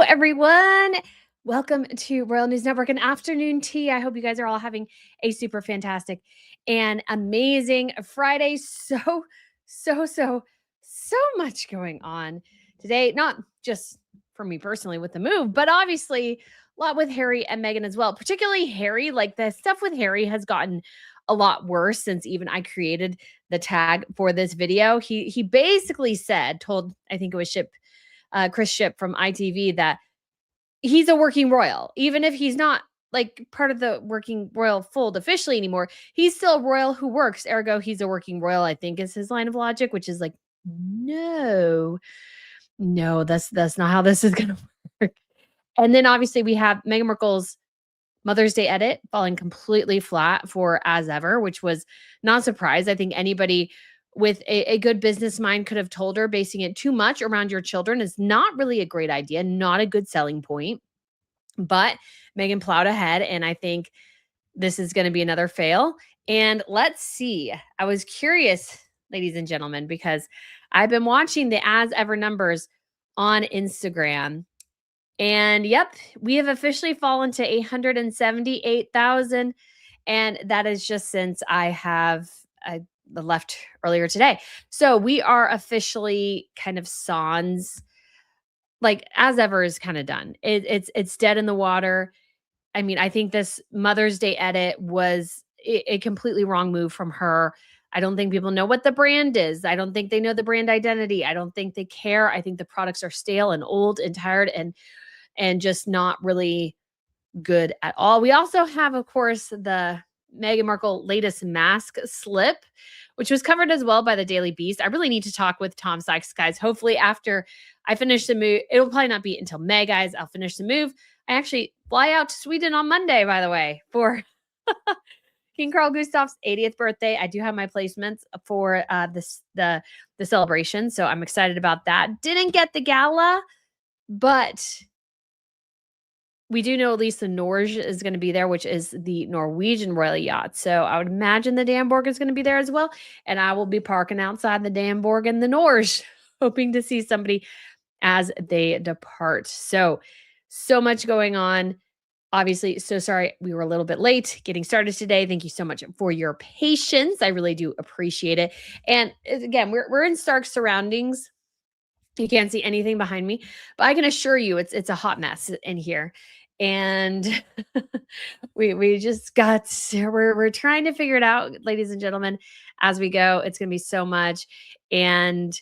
everyone. Welcome to Royal News Network and Afternoon Tea. I hope you guys are all having a super fantastic and amazing Friday. So much going on today. Not just for me personally with the move, but obviously a lot with Harry and Meghan as well. Particularly Harry, like the stuff with Harry has gotten a lot worse since even I created the tag for this video. He basically told, I think it was Chris Ship from ITV, that he's a working royal. Even if he's not like part of the working royal fold officially anymore, he's still a royal who works. Ergo, he's a working royal, I think is his line of logic, which is like, no, that's not how this is going to work. And then obviously we have Meghan Markle's Mother's Day edit falling completely flat for as ever, which was not a surprise. I think anybody with a good business mind could have told her basing it too much around your children is not really a great idea, not a good selling point. But Meghan plowed ahead, and I think this is going to be another fail. And let's see. I was curious, ladies and gentlemen, because I've been watching the as ever numbers on Instagram. And yep, we have officially fallen to 878,000. And that is just since I left earlier today. So we are officially kind of sans, like as ever is kind of done. It's dead in the water. I mean, I think this Mother's Day edit was a completely wrong move from her. I don't think people know what the brand is. I don't think they know the brand identity. I don't think they care. I think the products are stale and old and tired and just not really good at all. We also have, of course, the Meghan Markle latest mask slip, which was covered as well by the Daily Beast. I really need to talk with Tom Sykes, guys. Hopefully after I finish the move, it'll probably not be until May, guys. I'll finish the move. I actually fly out to Sweden on Monday, by the way, for King Carl Gustaf's 80th birthday. I do have my placements for the celebration, so I'm excited about that. Didn't get the gala, but we do know at least the Norge is going to be there, which is the Norwegian royal yacht. So I would imagine the Danborg is going to be there as well. And I will be parking outside the Danborg and the Norge, hoping to see somebody as they depart. So much going on. Obviously, so sorry we were a little bit late getting started today. Thank you so much for your patience. I really do appreciate it. And again, we're in stark surroundings. You can't see anything behind me, but I can assure you it's a hot mess in here. And we just we're trying to figure it out, ladies and gentlemen, as we go. It's going to be so much. And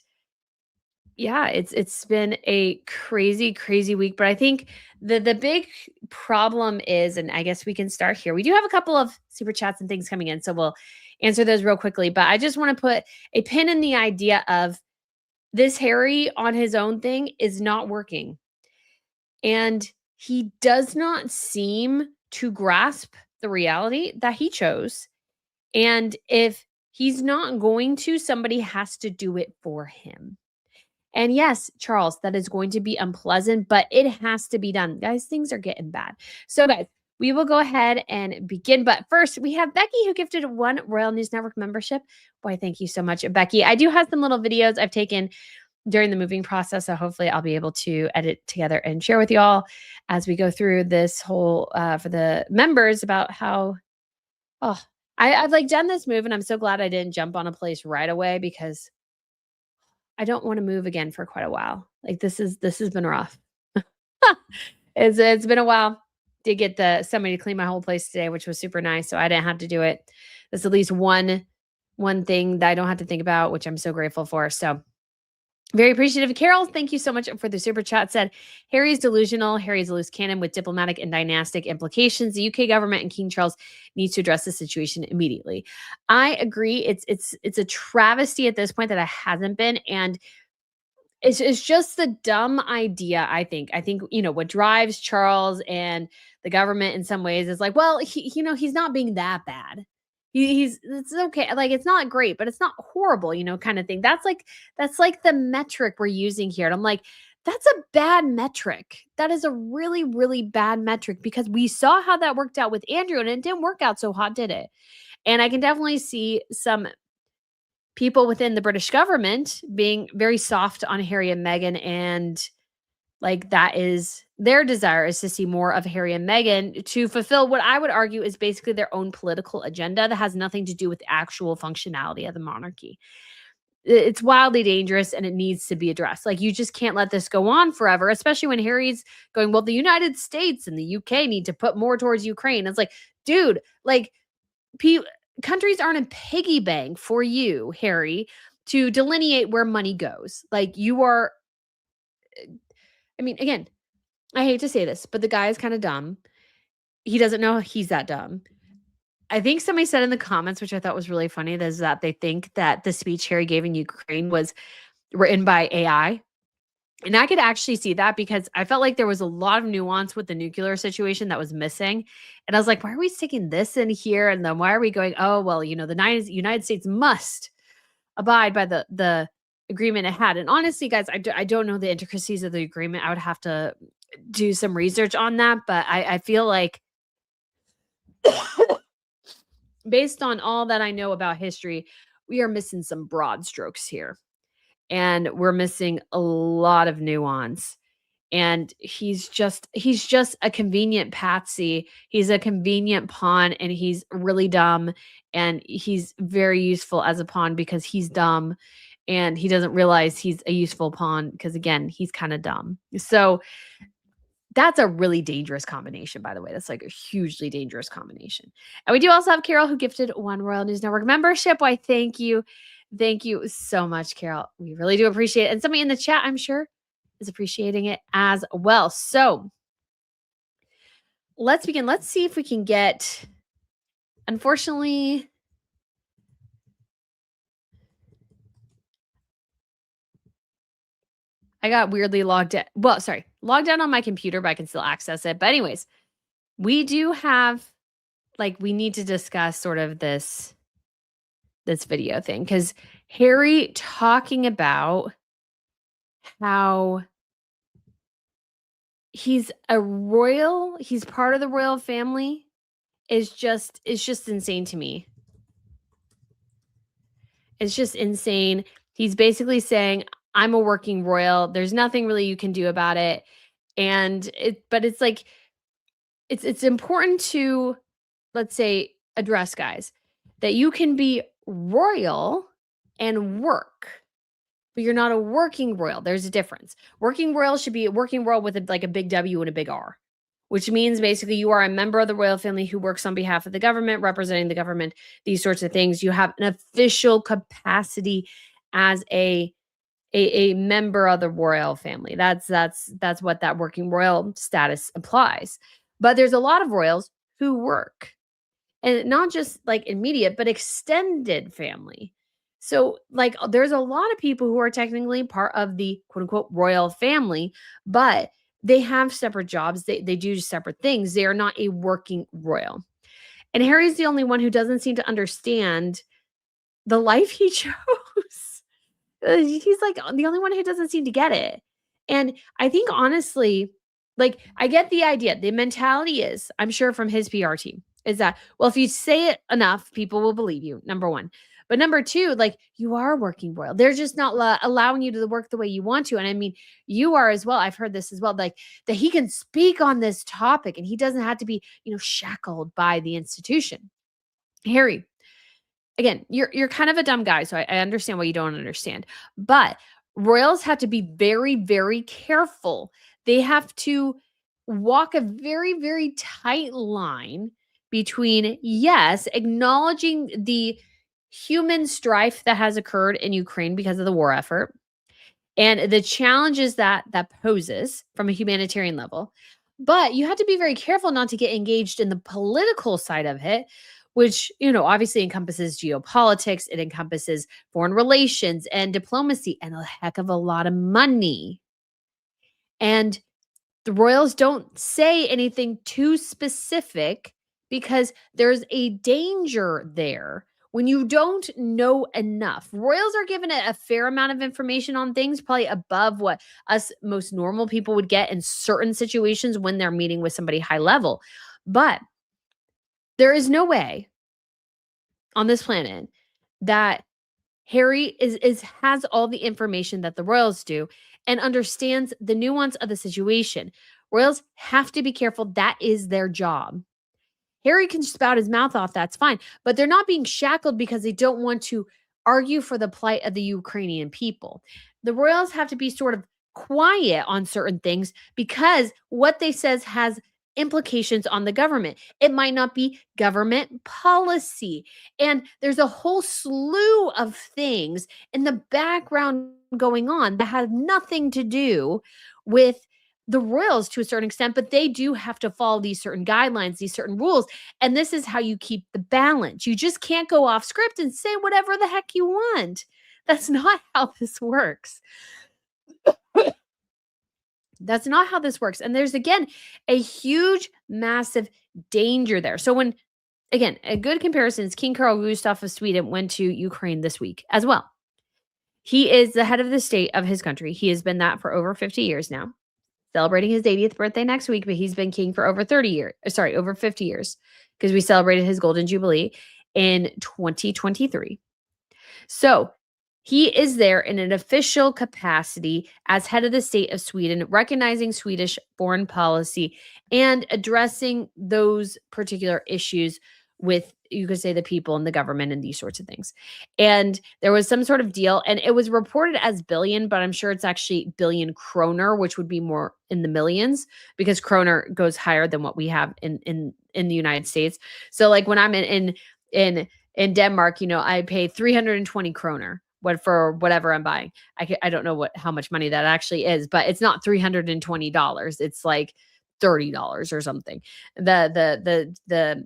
yeah, it's been a crazy week, but I think the big problem is, and I guess we can start here. We do have a couple of super chats and things coming in, so we'll answer those real quickly, but I just want to put a pin in the idea of this Harry on his own thing is not working. And he does not seem to grasp the reality that he chose. And if he's not going to, somebody has to do it for him. And yes, Charles, that is going to be unpleasant, but it has to be done. Guys, things are getting bad. So guys, we will go ahead and begin. But first, we have Becky, who gifted 1 Royal News Network membership. Boy, thank you so much, Becky. I do have some little videos I've taken during the moving process, so hopefully I'll be able to edit together and share with you all as we go through this whole for the members about how I've like done this move, and I'm so glad I didn't jump on a place right away because I don't want to move again for quite a while. Like this has been rough. It's been a while. Did get somebody to clean my whole place today, which was super nice. So I didn't have to do it. There's at least one thing that I don't have to think about, which I'm so grateful for. So very appreciative. Carol, thank you so much for the super chat. Said, Harry's delusional. Harry's a loose cannon with diplomatic and dynastic implications. The UK government and King Charles needs to address the situation immediately. I agree. It's a travesty at this point that it hasn't been. And it's just the dumb idea, I think. I think, what drives Charles and the government in some ways is like, well, he's not being that bad. It's okay. Like, it's not great, but it's not horrible, kind of thing. That's like the metric we're using here. And I'm like, that's a bad metric. That is a really, really bad metric because we saw how that worked out with Andrew and it didn't work out so hot, did it? And I can definitely see some people within the British government being very soft on Harry and Meghan and Like, that is their desire, is to see more of Harry and Meghan to fulfill what I would argue is basically their own political agenda that has nothing to do with the actual functionality of the monarchy. It's wildly dangerous and it needs to be addressed. Like, you just can't let this go on forever, especially when Harry's going, well, the United States and the UK need to put more towards Ukraine. It's like, dude, like, pe- countries aren't a piggy bank for you, Harry, to delineate where money goes. Like, you are, I mean, again, I hate to say this, but the guy is kind of dumb. He doesn't know he's that dumb. I think somebody said in the comments, which I thought was really funny, is that they think that the speech Harry gave in Ukraine was written by AI. And I could actually see that because I felt like there was a lot of nuance with the nuclear situation that was missing. And I was like, why are we sticking this in here? And then why are we going, oh, well, the United States must abide by the agreement it had. And honestly, guys, I don't know the intricacies of the agreement. I would have to do some research on that. But I feel like based on all that I know about history, we are missing some broad strokes here. And we're missing a lot of nuance. And he's just a convenient patsy. He's a convenient pawn and he's really dumb and he's very useful as a pawn because he's dumb and he doesn't realize he's a useful pawn because again, he's kind of dumb. So that's a really dangerous combination, by the way. That's like a hugely dangerous combination. And we do also have Carol who gifted one Royal News Network membership. Why, thank you. Thank you so much, Carol. We really do appreciate it. And somebody in the chat, I'm sure, is appreciating it as well. So let's begin. Let's see if we can get, unfortunately, I got weirdly logged in. Well, sorry, logged out on my computer, but I can still access it. But anyways, we do have, like, we need to discuss sort of this video thing because Harry talking about how he's part of the royal family is just insane to me. It's just insane. He's basically saying, I'm a working royal. There's nothing really you can do about it. But it's like, it's important to, let's say, address, guys, that you can be royal and work, but you're not a working royal. There's a difference. Working royal should be a working royal with like a big W and a big R, which means basically you are a member of the royal family who works on behalf of the government, representing the government, these sorts of things. You have an official capacity as a member of the royal family. That's what that working royal status implies. But there's a lot of royals who work, and not just like immediate, but extended family. So, like, there's a lot of people who are technically part of the quote unquote royal family, but they have separate jobs. They do separate things. They are not a working royal. And Harry's the only one who doesn't seem to understand the life he chose. He's like the only one who doesn't seem to get it. And I think honestly, like, I get the idea. The mentality is, I'm sure from his PR team, is that, well, if you say it enough, people will believe you, number one. But number two, like, you are working royal. They're just not allowing you to work the way you want to. And I mean, you are as well. I've heard this as well, like that he can speak on this topic and he doesn't have to be, shackled by the institution. Harry, again, you're kind of a dumb guy, so I understand why you don't understand. But royals have to be very, very careful. They have to walk a very, very tight line between, yes, acknowledging the human strife that has occurred in Ukraine because of the war effort and the challenges that poses from a humanitarian level. But you have to be very careful not to get engaged in the political side of it, which, obviously encompasses geopolitics, it encompasses foreign relations and diplomacy and a heck of a lot of money. And the royals don't say anything too specific because there's a danger there when you don't know enough. Royals are given a fair amount of information on things, probably above what us most normal people would get in certain situations when they're meeting with somebody high level. But there is no way on this planet that Harry has all the information that the royals do. and understands the nuance of the situation. Royals have to be careful. That is their job. Harry can spout his mouth off, that's fine, but they're not being shackled because they don't want to argue for the plight of the Ukrainian people. The royals have to be sort of quiet on certain things because what they says has implications on the government. It might not be government policy. And there's a whole slew of things in the background going on that have nothing to do with the royals to a certain extent, but they do have to follow these certain guidelines, these certain rules. And this is how you keep the balance. You just can't go off script and say whatever the heck you want. That's not how this works. That's not how this works. And there's, again, a huge, massive danger there. So when, again, a good comparison is King Carl Gustaf of Sweden went to Ukraine this week as well. He is the head of the state of his country. He has been that for over 50 years now, celebrating his 80th birthday next week, but he's been king for over 30 years. Sorry, over 50 years, because we celebrated his golden jubilee in 2023. So he is there in an official capacity as head of the state of Sweden, recognizing Swedish foreign policy and addressing those particular issues with, you could say, the people and the government and these sorts of things. And there was some sort of deal, and it was reported as billion, but I'm sure it's actually billion kroner, which would be more in the millions, because kroner goes higher than what we have in the United States. So like when I'm in Denmark, I pay 320 kroner for whatever I'm buying. I don't know how much money that actually is, but it's not $320. It's like $30 or something. The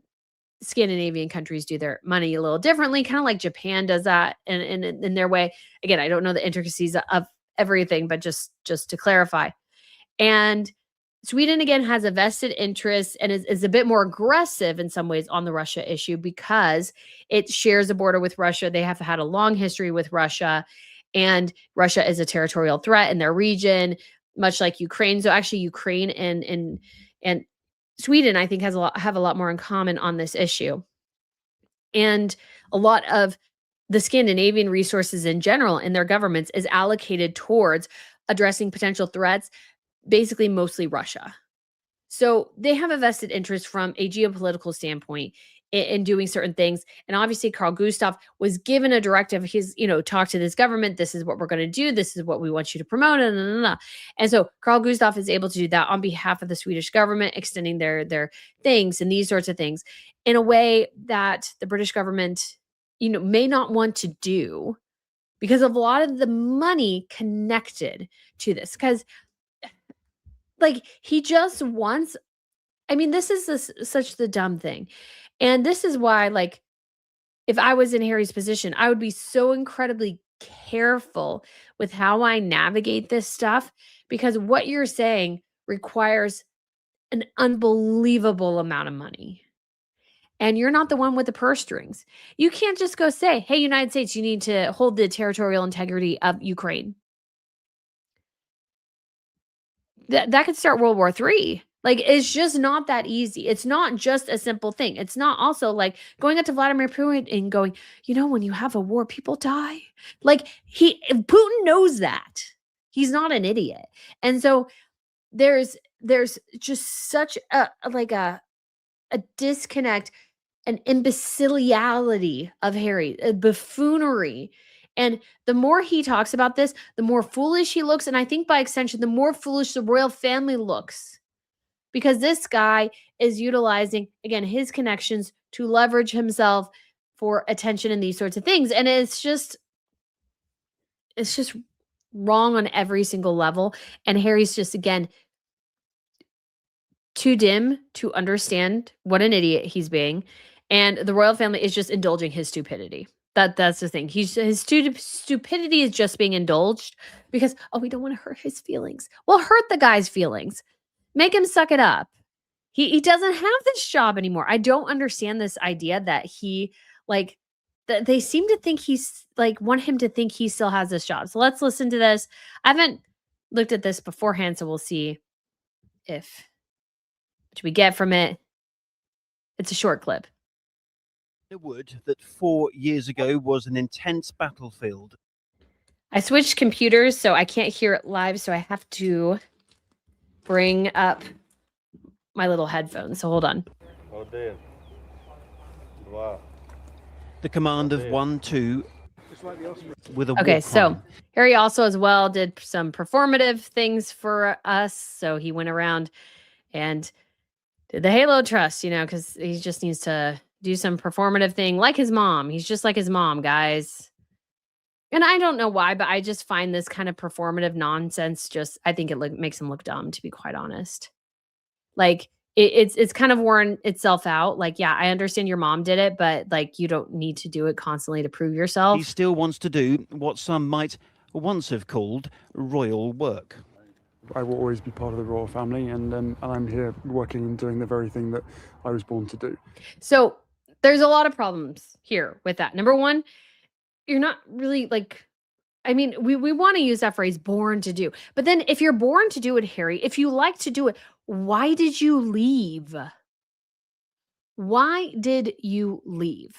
Scandinavian countries do their money a little differently, kind of like Japan does that in their way. Again, I don't know the intricacies of everything, but just to clarify. And Sweden, again, has a vested interest and is a bit more aggressive in some ways on the Russia issue because it shares a border with Russia. They have had a long history with Russia, and Russia is a territorial threat in their region, much like Ukraine. So actually, Ukraine and Sweden, I think, have a lot more in common on this issue. And a lot of the Scandinavian resources in general in their governments is allocated towards addressing potential threats, basically mostly Russia. So they have a vested interest from a geopolitical standpoint in doing certain things. And obviously, Carl Gustaf was given a directive. He's, talk to this government. This is what we're going to do. This is what we want you to promote. And so Carl Gustaf is able to do that on behalf of the Swedish government, extending their things and these sorts of things in a way that the British government, may not want to do because of a lot of the money connected to this. Because he just wants, this is such the dumb thing. And this is why, if I was in Harry's position, I would be so incredibly careful with how I navigate this stuff, because what you're saying requires an unbelievable amount of money. And you're not the one with the purse strings. You can't just go say, hey, United States, you need to hold the territorial integrity of Ukraine. That could start World War III. It's just not that easy. It's not just a simple thing. It's not also like going up to Vladimir Putin and going, when you have a war, people die. Putin knows that. He's not an idiot. And so there's just such a disconnect, an imbecility of Harry, a buffoonery. And the more he talks about this, the more foolish he looks. And I think by extension, the more foolish the royal family looks. Because this guy is utilizing, again, his connections to leverage himself for attention and these sorts of things. And it's just wrong on every single level. And Harry's just, again, too dim to understand what an idiot he's being. And the royal family is just indulging his stupidity. That's the thing. His stupidity is just being indulged because, we don't want to hurt his feelings. Well, hurt the guy's feelings. Make him suck it up. He doesn't have this job anymore. I don't understand this idea that he, they seem to think he's, want him to think he still has this job. So let's listen to this. I haven't looked at this beforehand, so we'll see what we get from it. It's a short clip. A wood that 4 years ago was an intense battlefield. I switched computers, so I can't hear it live, so I have to bring up my little headphones. So hold on. Oh, dear. Wow. The command of 1-2 with a Okay, war so crime. Harry also as well did some performative things for us. So he went around and did the Halo Trust, because he just needs to do some performative thing like his mom. He's just like his mom, guys. And I don't know why, but I just find this kind of performative nonsense I think it makes him look dumb, to be quite honest. Like it's kind of worn itself out. Like, yeah, I understand your mom did it, but like you don't need to do it constantly to prove yourself. He still wants to do what some might once have called royal work. I will always be part of the royal family, and I'm here working and doing the very thing that I was born to do. So there's a lot of problems here with that. Number one, you're not really we want to use that phrase born to do. But then if you're born to do it, Harry, if you like to do it, why did you leave? Why did you leave?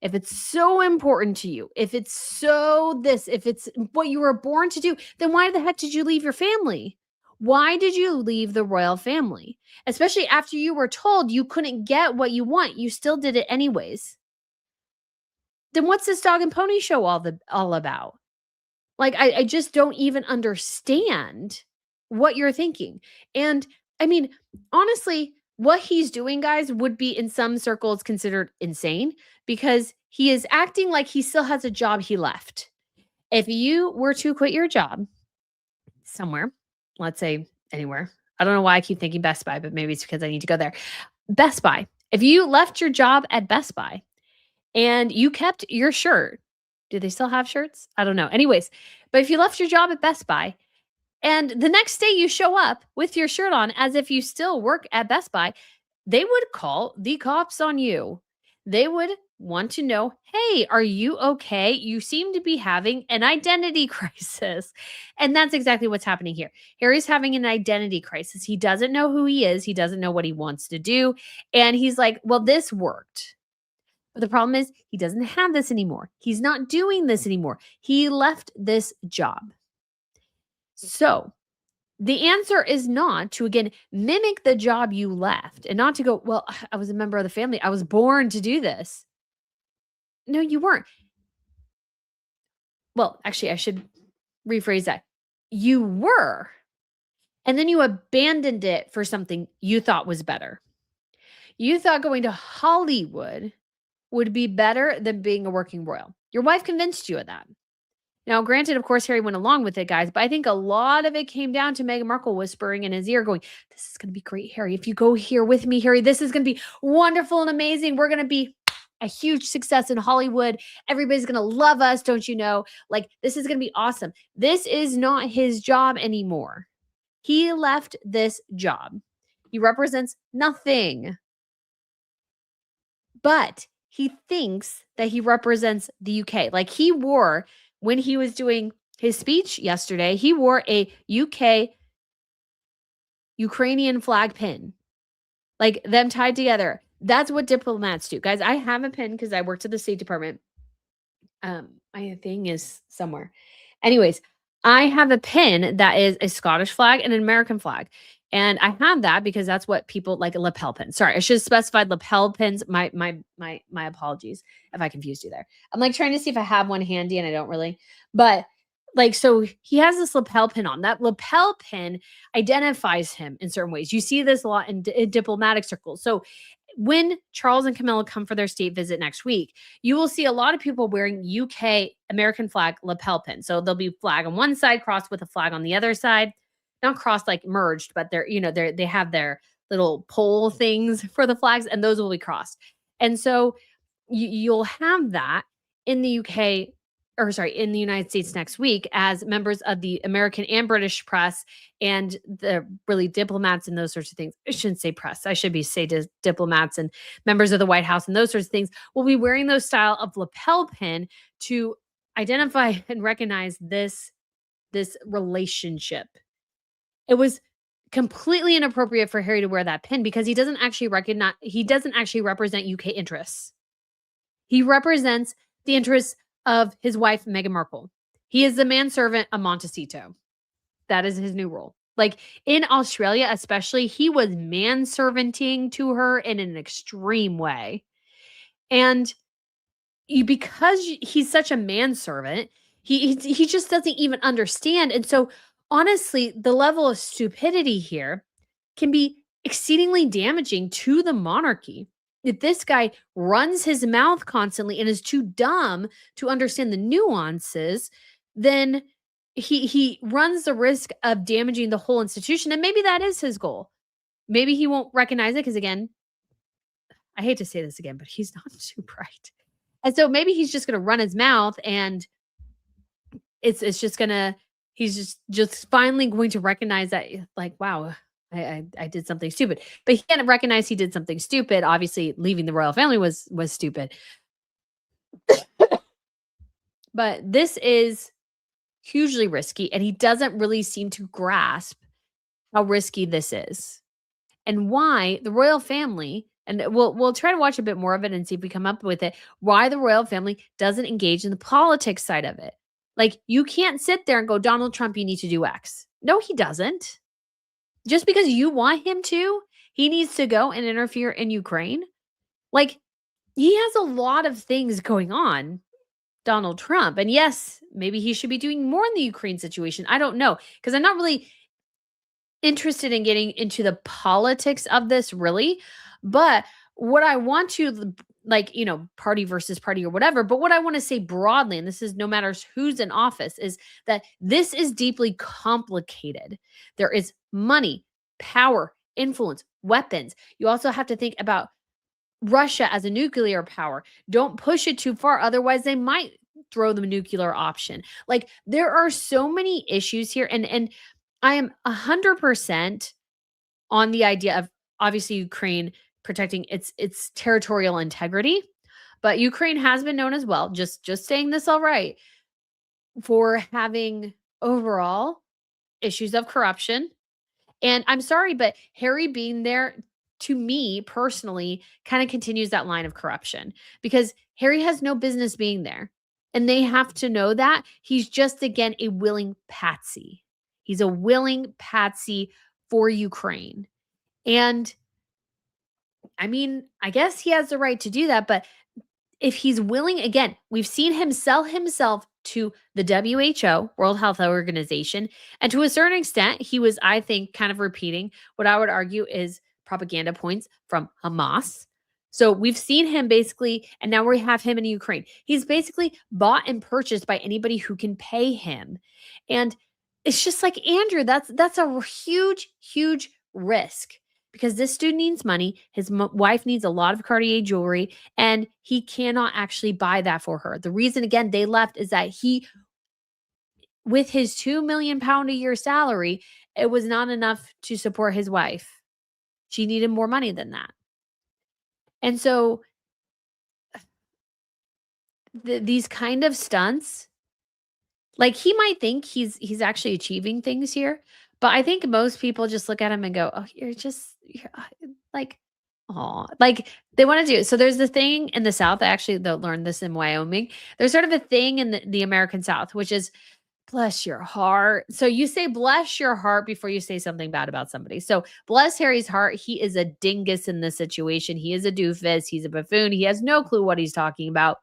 If it's so important to you, if it's if it's what you were born to do, then why the heck did you leave your family? Why did you leave the royal family? Especially after you were told you couldn't get what you want, you still did it anyways. Then what's this dog and pony show all about? Like, I just don't even understand what you're thinking. And I mean, honestly, what he's doing, guys, would be in some circles considered insane because he is acting like he still has a job he left. If you were to quit your job somewhere, let's say anywhere, I don't know why I keep thinking Best Buy, but maybe it's because I need to go there. Best Buy. If you left your job at Best Buy and you kept your shirt, do they still have shirts? I don't know. Anyways, but if you left your job at Best Buy and the next day you show up with your shirt on as if you still work at Best Buy, they would call the cops on you. They would want to know, hey, are you okay? You seem to be having an identity crisis. And that's exactly what's happening here. Harry's having an identity crisis. He doesn't know who he is. He doesn't know what he wants to do. And he's like, well, this worked. But the problem is he doesn't have this anymore. He's not doing this anymore. He left this job. So the answer is not to, again, mimic the job you left and not to go, well, I was a member of the family. I was born to do this. No, you weren't. Well, actually, I should rephrase that. You were. And then you abandoned it for something you thought was better. You thought going to Hollywood would be better than being a working royal. Your wife convinced you of that. Now, granted, of course, Harry went along with it, guys, but I think a lot of it came down to Meghan Markle whispering in his ear going, this is going to be great, Harry. If you go here with me, Harry, this is going to be wonderful and amazing. We're going to be a huge success in Hollywood. Everybody's going to love us, don't you know? Like, this is going to be awesome. This is not his job anymore. He left this job. He represents nothing. But he thinks that he represents the UK. Like he wore, when he was doing his speech yesterday, he wore a UK Ukrainian flag pin. Like them tied together. That's what diplomats do. Guys, I have a pin because I worked at the State Department. My thing is somewhere. Anyways, I have a pin that is a Scottish flag and an American flag. And I have that because that's what people like, a lapel pin. Sorry, I should have specified lapel pins. My apologies if I confused you there. I'm like trying to see if I have one handy and I don't really. But like, so he has this lapel pin on. That lapel pin identifies him in certain ways. You see this a lot in diplomatic circles. So when Charles and Camilla come for their state visit next week, you will see a lot of people wearing UK American flag lapel pins. So there'll be flag on one side crossed with a flag on the other side. Not crossed like merged, but they have their little pole things for the flags, and those will be crossed. And so you'll have that in the UK, or sorry, in the United States next week as members of the American and British press and the really diplomats and those sorts of things. I shouldn't say press. I should be say diplomats and members of the White House and those sorts of things will be wearing those style of lapel pin to identify and recognize this relationship. It was completely inappropriate for Harry to wear that pin because he doesn't actually represent UK interests. He represents the interests of his wife, Meghan Markle. He is the manservant of Montecito. That is his new role. Like in Australia, especially, he was manservanting to her in an extreme way. And because he's such a manservant, he just doesn't even understand. And so, honestly, the level of stupidity here can be exceedingly damaging to the monarchy. If this guy runs his mouth constantly and is too dumb to understand the nuances, then he runs the risk of damaging the whole institution. And maybe that is his goal. Maybe he won't recognize it because, again, I hate to say this again, but he's not too bright. And so maybe he's just going to run his mouth, and it's just going to, he's just finally going to recognize that, like, wow, I did something stupid. But he can't recognize he did something stupid. Obviously, leaving the royal family was stupid. But this is hugely risky, and he doesn't really seem to grasp how risky this is and why the royal family, and we'll try to watch a bit more of it and see if we come up with it, why the royal family doesn't engage in the politics side of it. Like, you can't sit there and go, Donald Trump, you need to do X. No, he doesn't. Just because you want him to, he needs to go and interfere in Ukraine. Like, he has a lot of things going on, Donald Trump. And yes, maybe he should be doing more in the Ukraine situation. I don't know, because I'm not really interested in getting into the politics of this, really. But what I want to, like, party versus party or whatever, but what I want to say broadly, and this is no matter who's in office, is that this is deeply complicated. There is money, power, influence, weapons. You also have to think about Russia as a nuclear power. Don't push it too far, otherwise they might throw the nuclear option. Like, there are so many issues here, and I am 100% on the idea of, obviously, Ukraine protecting its territorial integrity, but Ukraine has been known as well, just saying this all right, for having overall issues of corruption. And I'm sorry, but Harry being there, to me personally, kind of continues that line of corruption, because Harry has no business being there. And they have to know that. He's just, again, a willing patsy. He's a willing patsy for Ukraine. And I mean, I guess he has the right to do that, but if he's willing, again, we've seen him sell himself to the WHO, World Health Organization, and to a certain extent, he was, I think, kind of repeating what I would argue is propaganda points from Hamas. So we've seen him basically, and now we have him in Ukraine. He's basically bought and purchased by anybody who can pay him. And it's just like, Andrew, that's a huge, huge risk, because this dude needs money. His wife needs a lot of Cartier jewelry, and he cannot actually buy that for her. The reason, again, they left is that he, with his £2 million a year salary, it was not enough to support his wife. She needed more money than that. And so these kind of stunts, like, he might think he's actually achieving things here, but I think most people just look at him and go, "Oh, you're like, oh, like, they want to do." So there's the thing in the South. Actually, they'll learn this in Wyoming. There's sort of a thing in the American South, which is, bless your heart. So you say bless your heart before you say something bad about somebody. So bless Harry's heart. He is a dingus in this situation. He is a doofus. He's a buffoon. He has no clue what he's talking about.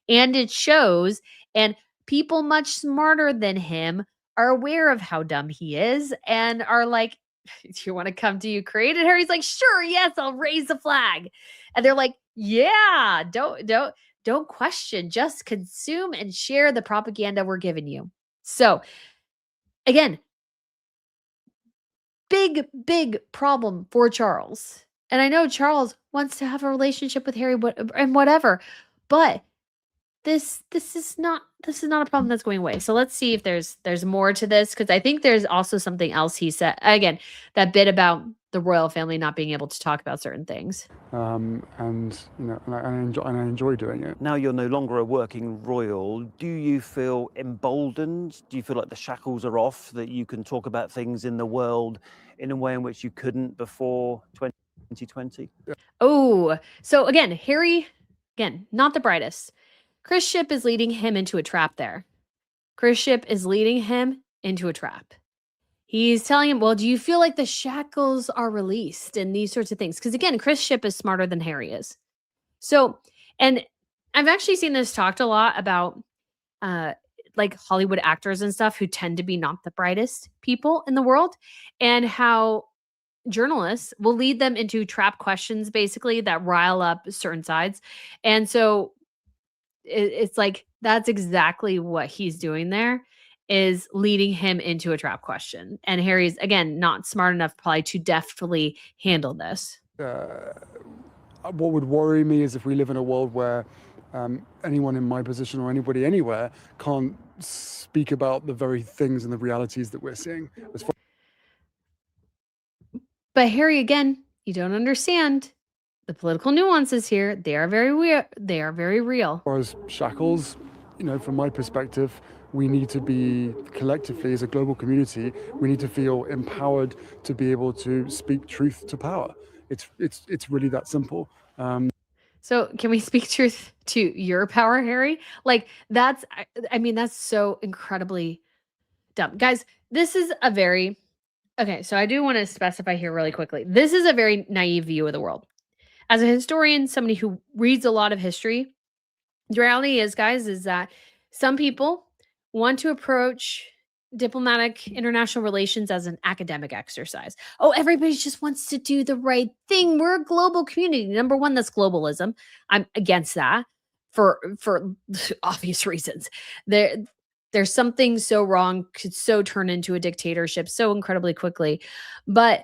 And it shows. And people much smarter than him are aware of how dumb he is and are like, "Do you want to come to Ukraine?" And Harry's like, "Sure, yes, I'll raise the flag." And they're like, "Yeah, don't question, just consume and share the propaganda we're giving you." So again, big problem for Charles. And I know Charles wants to have a relationship with Harry and whatever, but this is not a problem that's going away. So let's see if there's more to this, because I think there's also something else he said. Again, that bit about the royal family not being able to talk about certain things. And I enjoy doing it. Now you're no longer a working royal. Do you feel emboldened? Do you feel like the shackles are off, that you can talk about things in the world in a way in which you couldn't before 2020? Oh, so again, Harry, again, not the brightest. Chris Ship is leading him into a trap there. Chris Ship is leading him into a trap. He's telling him, well, do you feel like the shackles are released and these sorts of things? Because again, Chris Ship is smarter than Harry is. So, and I've actually seen this talked a lot about like Hollywood actors and stuff who tend to be not the brightest people in the world, and how journalists will lead them into trap questions basically that rile up certain sides. And so it's like that's exactly what he's doing there, is leading him into a trap question. And Harry's again not smart enough probably to deftly handle this. What would worry me is if we live in a world where anyone in my position or anybody anywhere can't speak about the very things and the realities that we're seeing. But Harry, again, you don't understand the political nuances here. They are very weird. They are very real. As far as shackles, from my perspective, we need to be collectively as a global community, we need to feel empowered to be able to speak truth to power. It's really that simple. So can we speak truth to your power, Harry? Like that's, I mean, that's so incredibly dumb. Guys, this is a very, okay, so I do want to specify here really quickly. This is a very naive view of the world. As a historian, somebody who reads a lot of history, the reality is, guys, is that some people want to approach diplomatic international relations as an academic exercise. Oh, everybody just wants to do the right thing. We're a global community. Number one, that's globalism. I'm against that for obvious reasons. There's something so wrong, could so turn into a dictatorship so incredibly quickly. But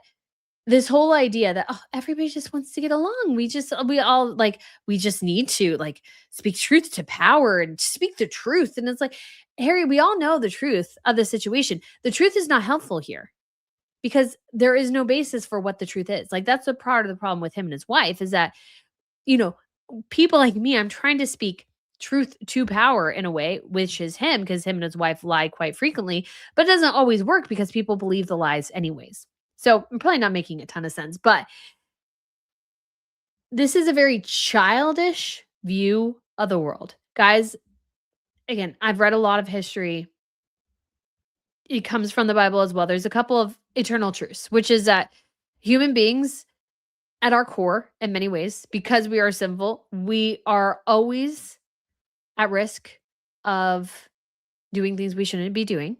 this whole idea that, oh, everybody just wants to get along. We all like, we just need to like speak truth to power and speak the truth. And it's like, Harry, we all know the truth of the situation. The truth is not helpful here because there is no basis for what the truth is. Like that's a part of the problem with him and his wife is that, people like me, I'm trying to speak truth to power in a way, which is him, because him and his wife lie quite frequently, but it doesn't always work because people believe the lies anyways. So I'm probably not making a ton of sense, but this is a very childish view of the world. Guys, again, I've read a lot of history. It comes from the Bible as well. There's a couple of eternal truths, which is that human beings at our core, in many ways, because we are sinful, we are always at risk of doing things we shouldn't be doing.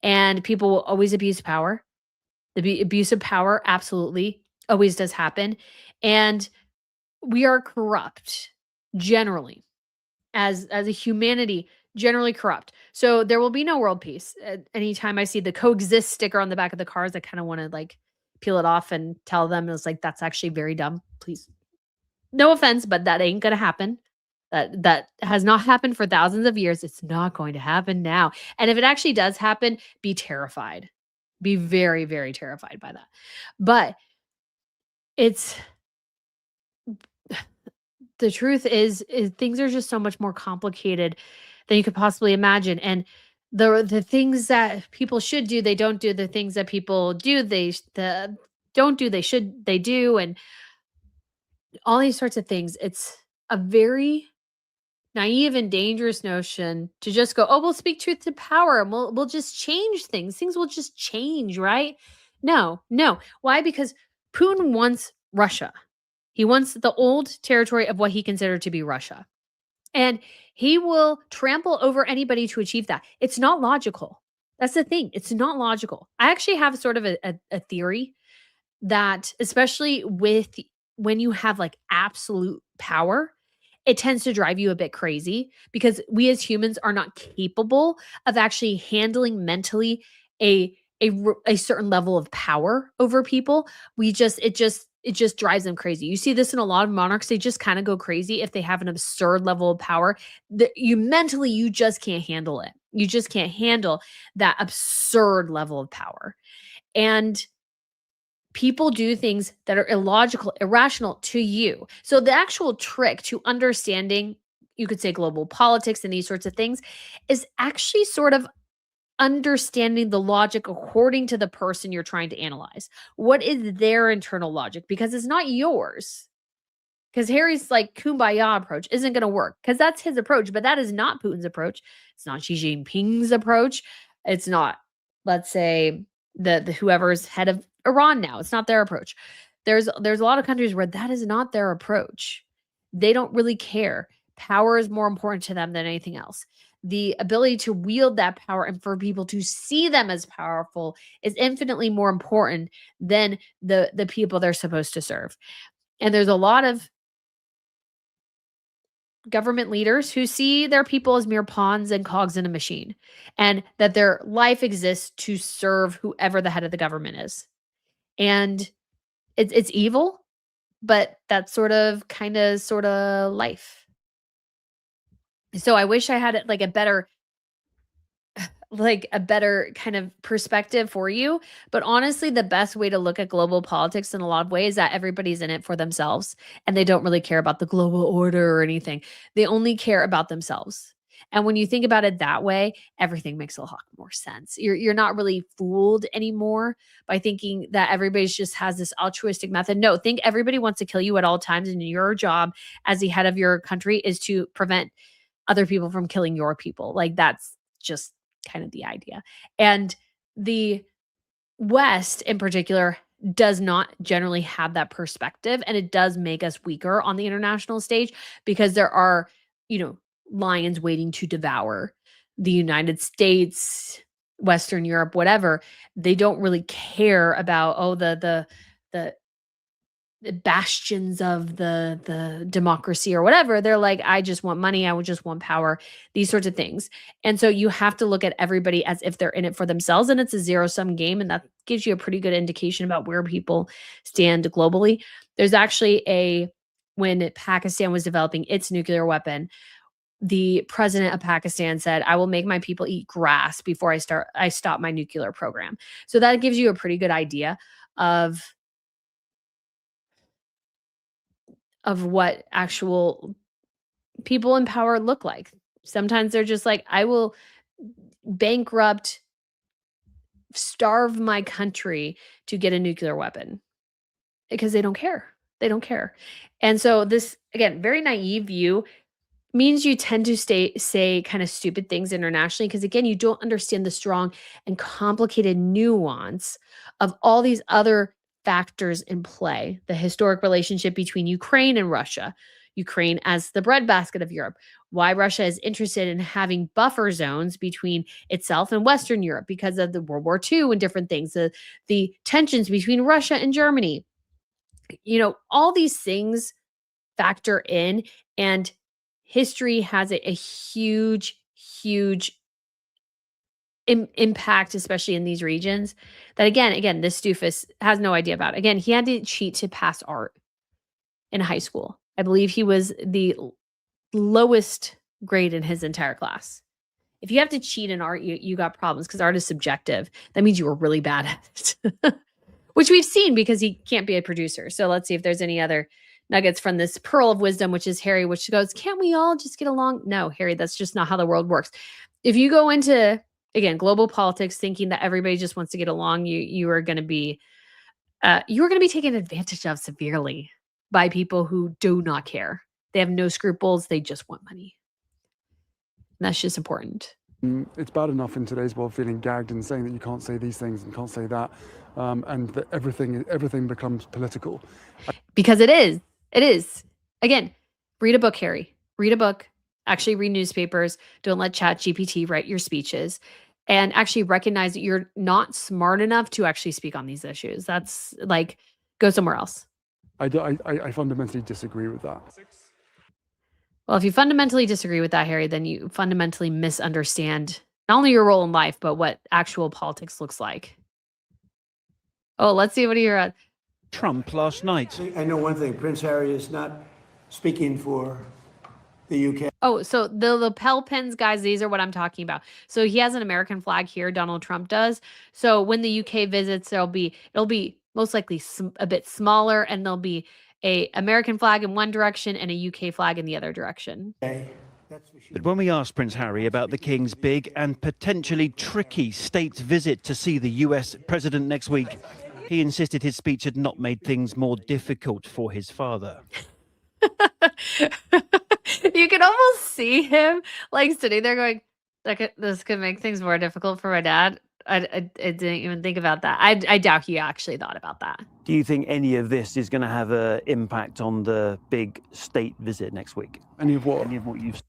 And people will always abuse power. The abuse of power absolutely always does happen. And we are corrupt generally as a humanity, generally corrupt. So there will be no world peace. Anytime I see the coexist sticker on the back of the cars, I kind of want to like peel it off and tell them it's like, that's actually very dumb. Please. No offense, but that ain't going to happen. That has not happened for thousands of years. It's not going to happen now. And if it actually does happen, be terrified. Be very, very terrified by that. But the truth is things are just so much more complicated than you could possibly imagine. And the things that people should do, they don't do. The things that people do, they don't do, they do. And all these sorts of things. It's a very naive and dangerous notion to just go, oh, we'll speak truth to power and we'll just change things. Things will just change, right? No. Why? Because Putin wants Russia. He wants the old territory of what he considered to be Russia. And he will trample over anybody to achieve that. It's not logical. That's the thing. It's not logical. I actually have sort of a theory that, especially when you have like absolute power, it tends to drive you a bit crazy because we as humans are not capable of actually handling mentally a certain level of power over people. It just drives them crazy. You see this in a lot of monarchs. They just kind of go crazy if they have an absurd level of power that you just can't handle it. You just can't handle that absurd level of power. And people do things that are illogical, irrational to you. So the actual trick to understanding, you could say global politics and these sorts of things, is actually sort of understanding the logic according to the person you're trying to analyze. What is their internal logic? Because it's not yours. because Harry's like kumbaya approach isn't going to work because that's his approach, but that is not Putin's approach. It's not Xi Jinping's approach. It's not, let's say, the whoever's head of Iran now. It's not their approach. There's a lot of countries where that is not their approach. They don't really care. Power is more important to them than anything else. The ability to wield that power and for people to see them as powerful is infinitely more important than the people they're supposed to serve. And there's a lot of government leaders who see their people as mere pawns and cogs in a machine, and that their life exists to serve whoever the head of the government is. And it's evil, but that's sort of life. So I wish I had like a better kind of perspective for you. But honestly, the best way to look at global politics in a lot of ways is that everybody's in it for themselves and they don't really care about the global order or anything. They only care about themselves. And when you think about it that way, everything makes a lot more sense. You're not really fooled anymore by thinking that everybody just has this altruistic method. No, think everybody wants to kill you at all times, and your job as the head of your country is to prevent other people from killing your people. Like that's just kind of the idea. And the West in particular does not generally have that perspective, and it does make us weaker on the international stage because there are, lions waiting to devour the United States, Western Europe, whatever. They don't really care about the bastions of the democracy or whatever. They're like, I just want money, I would just want power, these sorts of things. And so you have to look at everybody as if they're in it for themselves, and it's a zero-sum game, and that gives you a pretty good indication about where people stand globally. There's actually when Pakistan was developing its nuclear weapon, the president of Pakistan said, I will make my people eat grass before I stop my nuclear program. So that gives you a pretty good idea of what actual people in power look like. Sometimes they're just like, I will bankrupt, starve my country to get a nuclear weapon because they don't care. They don't care. And so this, again, very naive view means you tend to say kind of stupid things internationally because, again, you don't understand the strong and complicated nuance of all these other factors in play. The historic relationship between Ukraine and Russia, Ukraine as the breadbasket of Europe, why Russia is interested in having buffer zones between itself and Western Europe because of the World War II and different things, the tensions between Russia and Germany. All these things factor in, and history has a huge, huge impact, especially in these regions that again, this doofus has no idea about. Again, he had to cheat to pass art in high school. I believe he was the lowest grade in his entire class. If you have to cheat in art, you got problems because art is subjective. That means you were really bad at it, which we've seen because he can't be a producer. So let's see if there's any other nuggets from this pearl of wisdom, which is Harry, which goes, can't we all just get along? No, Harry, that's just not how the world works. If you go into, again, global politics thinking that everybody just wants to get along, you are going to be taken advantage of severely by people who do not care. They have no scruples. They just want money. And that's just important. It's bad enough in today's world feeling gagged and saying that you can't say these things and can't say that, and that everything becomes political. Because it is. It is. Again, read a book, Harry. Read a book. Actually read newspapers. Don't let ChatGPT write your speeches. And actually recognize that you're not smart enough to actually speak on these issues. That's like, go somewhere else. I fundamentally disagree with that. Well, if you fundamentally disagree with that, Harry, then you fundamentally misunderstand not only your role in life, but what actual politics looks like. Oh, let's see what you're at. Trump last night. I know one thing, Prince Harry is not speaking for the UK. Oh, so the lapel pins, guys, these are what I'm talking about. So he has an American flag here, Donald Trump does. So when the UK visits, it'll be most likely a bit smaller, and there'll be a American flag in one direction and a UK flag in the other direction. But when we asked Prince Harry about the King's big and potentially tricky state visit to see the US president next week, he insisted his speech had not made things more difficult for his father. You can almost see him like sitting there going, this could make things more difficult for my dad. I didn't even think about that. I doubt he actually thought about that. Do you think any of this is going to have an impact on the big state visit next week? Any of what? Any of what you've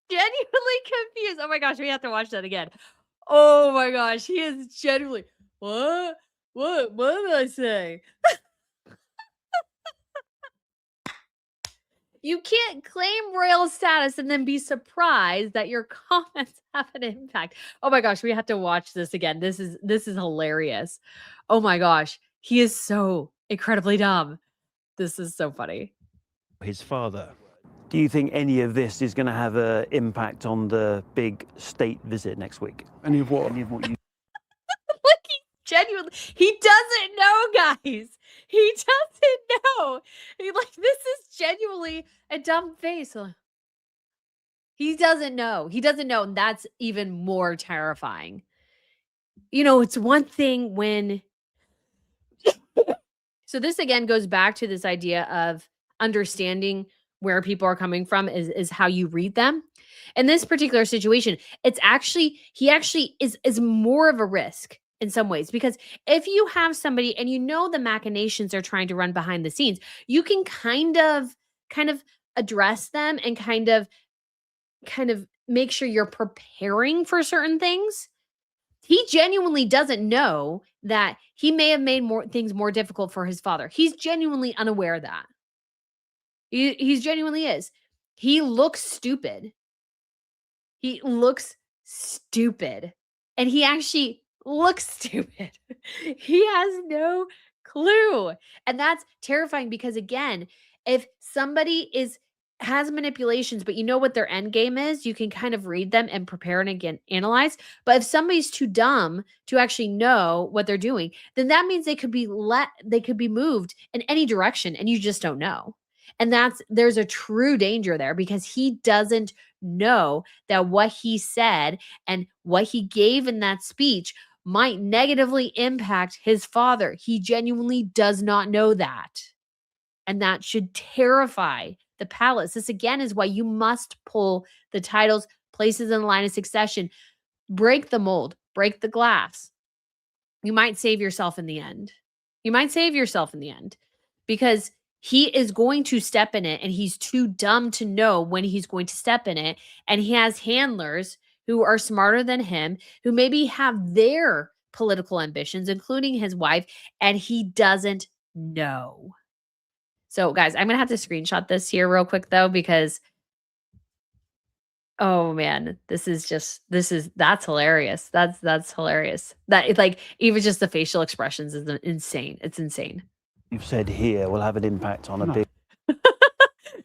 Genuinely confused. Oh my gosh, we have to watch that again. Oh my gosh, he is genuinely, what? What did I say? You can't claim royal status and then be surprised that your comments have an impact. Oh my gosh, we have to watch this again. This is hilarious. Oh my gosh, he is so incredibly dumb. This is so funny. his father. Do you think any of this is going to have an impact on the big state visit next week? Any of what? Any of what you Like he genuinely, he doesn't know, guys. He doesn't know. This is genuinely a dumb face. He doesn't know. He doesn't know, and that's even more terrifying. It's one thing when. So this again goes back to this idea of understanding where people are coming from is how you read them. In this particular situation, he actually is more of a risk in some ways, because if you have somebody and the machinations are trying to run behind the scenes, you can kind of address them and kind of make sure you're preparing for certain things. He genuinely doesn't know that he may have made things more difficult for his father. He's genuinely unaware of that. He genuinely is. He looks stupid. He looks stupid. And he actually looks stupid. He has no clue. And that's terrifying because, again, if somebody has manipulations, but you know what their end game is, you can kind of read them and prepare and again analyze. But if somebody's too dumb to actually know what they're doing, then that means they could be moved in any direction and you just don't know. And there's a true danger there because he doesn't know that what he said and what he gave in that speech might negatively impact his father. He genuinely does not know that. And that should terrify the palace. This again is why you must pull the titles, places in the line of succession, break the mold, break the glass. You might save yourself in the end. Because he is going to step in it and he's too dumb to know when he's going to step in it. And he has handlers who are smarter than him, who maybe have their political ambitions, including his wife, and he doesn't know. So guys, I'm going to have to screenshot this here real quick though, because oh man, that's hilarious. That's hilarious. That even just the facial expressions is insane. It's insane. you've said here will have an impact on a big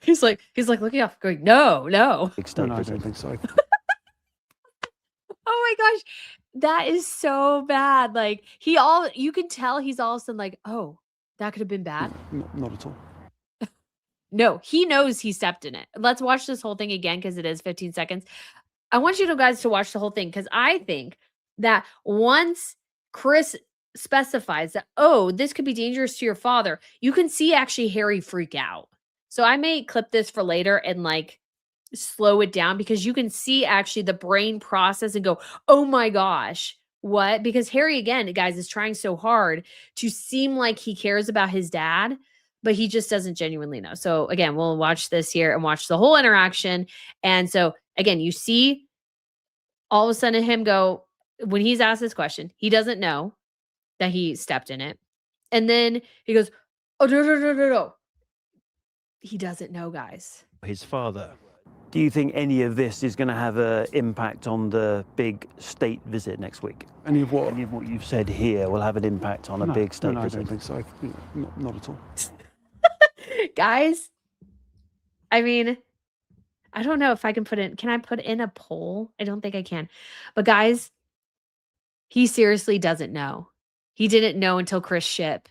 He's like looking off going, no. state No, I visit. don't think so. Oh my gosh. That is so bad. You can tell he's all of a sudden like, oh, that could have been bad. Not at all. No, he knows he stepped in it. Let's watch this whole thing again because it is 15 seconds. I want you guys to watch the whole thing because I think that once Chris specifies that, oh, this could be dangerous to your father, you can see actually Harry freak out. So I may clip this for later and slow it down because you can see actually the brain process and go, oh my gosh, what? Because Harry, again, guys, is trying so hard to seem like he cares about his dad, but he just doesn't genuinely know. So again, we'll watch this here and watch the whole interaction. And so again, you see all of a sudden him go, when he's asked this question, he doesn't know that he stepped in it. And then he goes, oh, no. He doesn't know, guys. His father. Do you think any of this is going to have an impact on the big state visit next week? Any of what? Any of what you've said here will have an impact on a big state No, I visit. don't think so. Not at all. Guys, I mean, I don't know if I can can I put in a poll? I don't think I can. But guys, he seriously doesn't know. He didn't know until Chris Shipp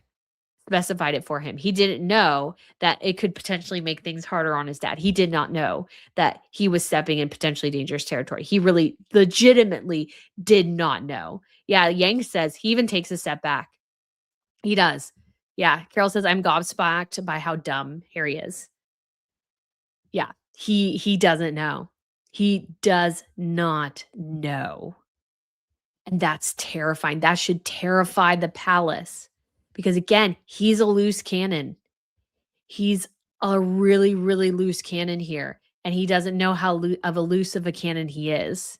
specified it for him. He didn't know that it could potentially make things harder on his dad. He did not know that he was stepping in potentially dangerous territory. He really legitimately did not know. Yeah, Yang says he even takes a step back. He does. Yeah, Carol says, I'm gobsmacked by how dumb Harry is. Yeah, he doesn't know. He does not know. And that's terrifying. That should terrify the palace. Because again, he's a loose cannon. He's a really, really loose cannon here. And he doesn't know how loose of a cannon he is.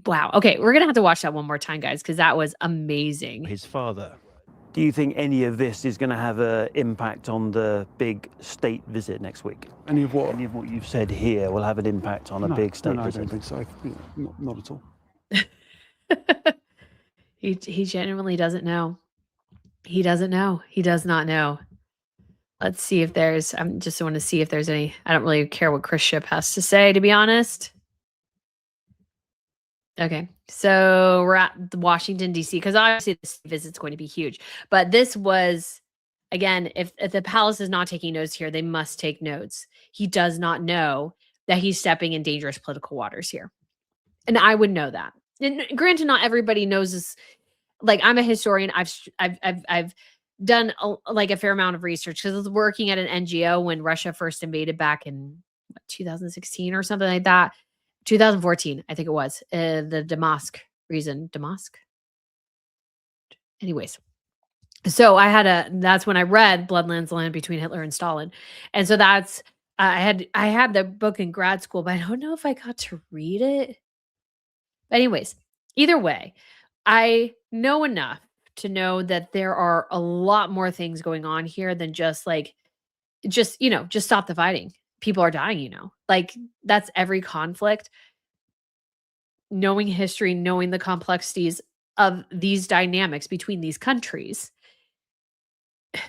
Wow. Okay, we're going to have to watch that one more time, guys, because that was amazing. His father. Do you think any of this is going to have an impact on the big state visit next week? Any of what? Any of what you've said here will have an impact on a big state no, visit? I don't think so. Not at all. He genuinely doesn't know. He doesn't know. He does not know. Let's see if there's, I just want to see if there's any, I don't really care what Chris Ship has to say, to be honest. Okay, so we're at Washington, D.C., because obviously this visit's going to be huge. But this was, again, if the palace is not taking notes here, they must take notes. He does not know that he's stepping in dangerous political waters here. And I would know that. And granted, not everybody knows this. Like, I'm a historian. I've done a fair amount of research because I was working at an NGO when Russia first invaded back in 2016 or something like that. 2014, I think it was, the Damask reason. Damask? Anyways. So that's when I read Bloodlands Land Between Hitler and Stalin. And so that's, I had the book in grad school, but I don't know if I got to read it. But anyways, either way, I know enough to know that there are a lot more things going on here than just stop the fighting. People are dying, like that's every conflict. Knowing history, knowing the complexities of these dynamics between these countries,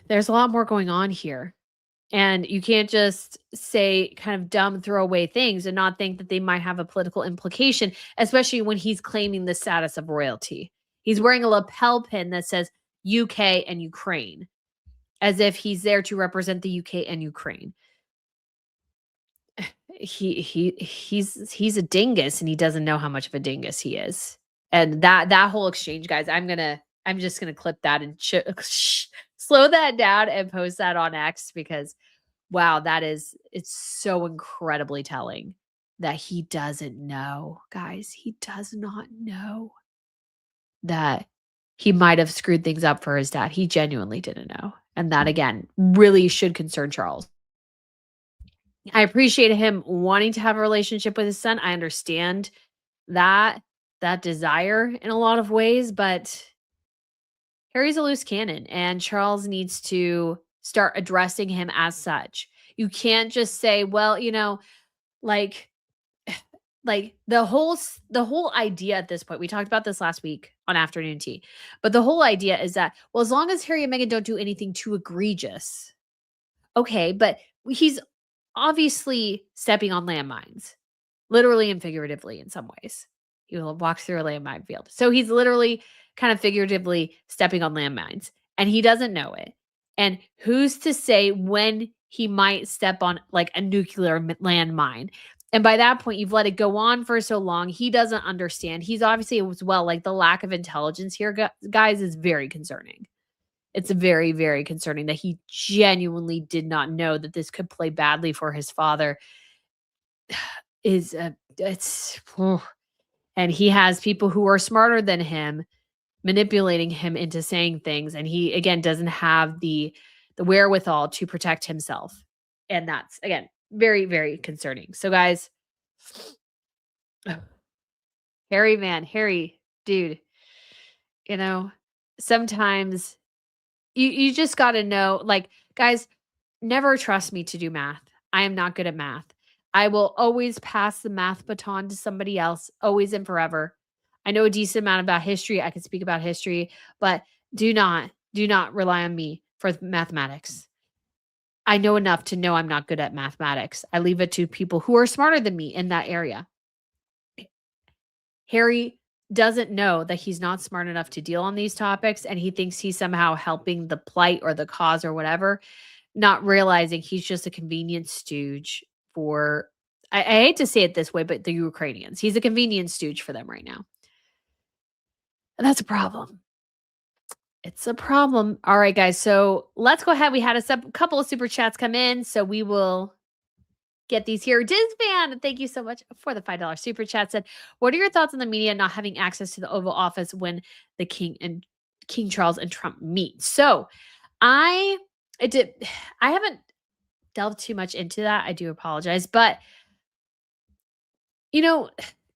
there's a lot more going on here. And you can't just say kind of dumb throwaway things and not think that they might have a political implication, especially when he's claiming the status of royalty. He's wearing a lapel pin that says UK and Ukraine, as if he's there to represent the UK and Ukraine. He's a dingus, and he doesn't know how much of a dingus he is. And that whole exchange, guys, I'm just gonna clip that and slow that down and post that on X, because wow, it's so incredibly telling that he doesn't know, guys. He does not know that he might have screwed things up for his dad. He genuinely didn't know. And that, again, really should concern Charles. I appreciate him wanting to have a relationship with his son. I understand that desire in a lot of ways, but Harry's a loose cannon, and Charles needs to start addressing him as such. You can't just say, well, like the whole idea at this point, we talked about this last week on Afternoon Tea, but the whole idea is that, well, as long as Harry and Meghan don't do anything too egregious, okay, but he's obviously stepping on landmines, literally and figuratively in some ways. He will walk through a landmine field. So he's literally kind of figuratively stepping on landmines, and he doesn't know it. And who's to say when he might step on like a nuclear landmine? And by that point, you've let it go on for so long. He doesn't understand. He's obviously as well, like the lack of intelligence here, guys, is very concerning. It's very, very concerning that he genuinely did not know that this could play badly for his father. And he has people who are smarter than him manipulating him into saying things, and he again doesn't have the wherewithal to protect himself. And that's, again, very, very concerning. So guys, Harry, dude, sometimes you just got to know, like, guys, never trust me to do math. I am not good at math. I will always pass the math baton to somebody else, always and forever. I know a decent amount about history. I can speak about history, but do not rely on me for mathematics. I know enough to know I'm not good at mathematics. I leave it to people who are smarter than me in that area. Harry doesn't know that he's not smart enough to deal on these topics, and he thinks he's somehow helping the plight or the cause or whatever, not realizing he's just a convenient stooge for I hate to say it this way, but the Ukrainians. He's a convenient stooge for them right now. And that's a problem. It's a problem. All right, guys. So let's go ahead. We had a couple of super chats come in, so we will get these here. Dizvan, thank you so much for the $5 super chat. Said, what are your thoughts on the media not having access to the Oval Office when the King Charles and Trump meet? So I haven't delved too much into that. I do apologize, but you know,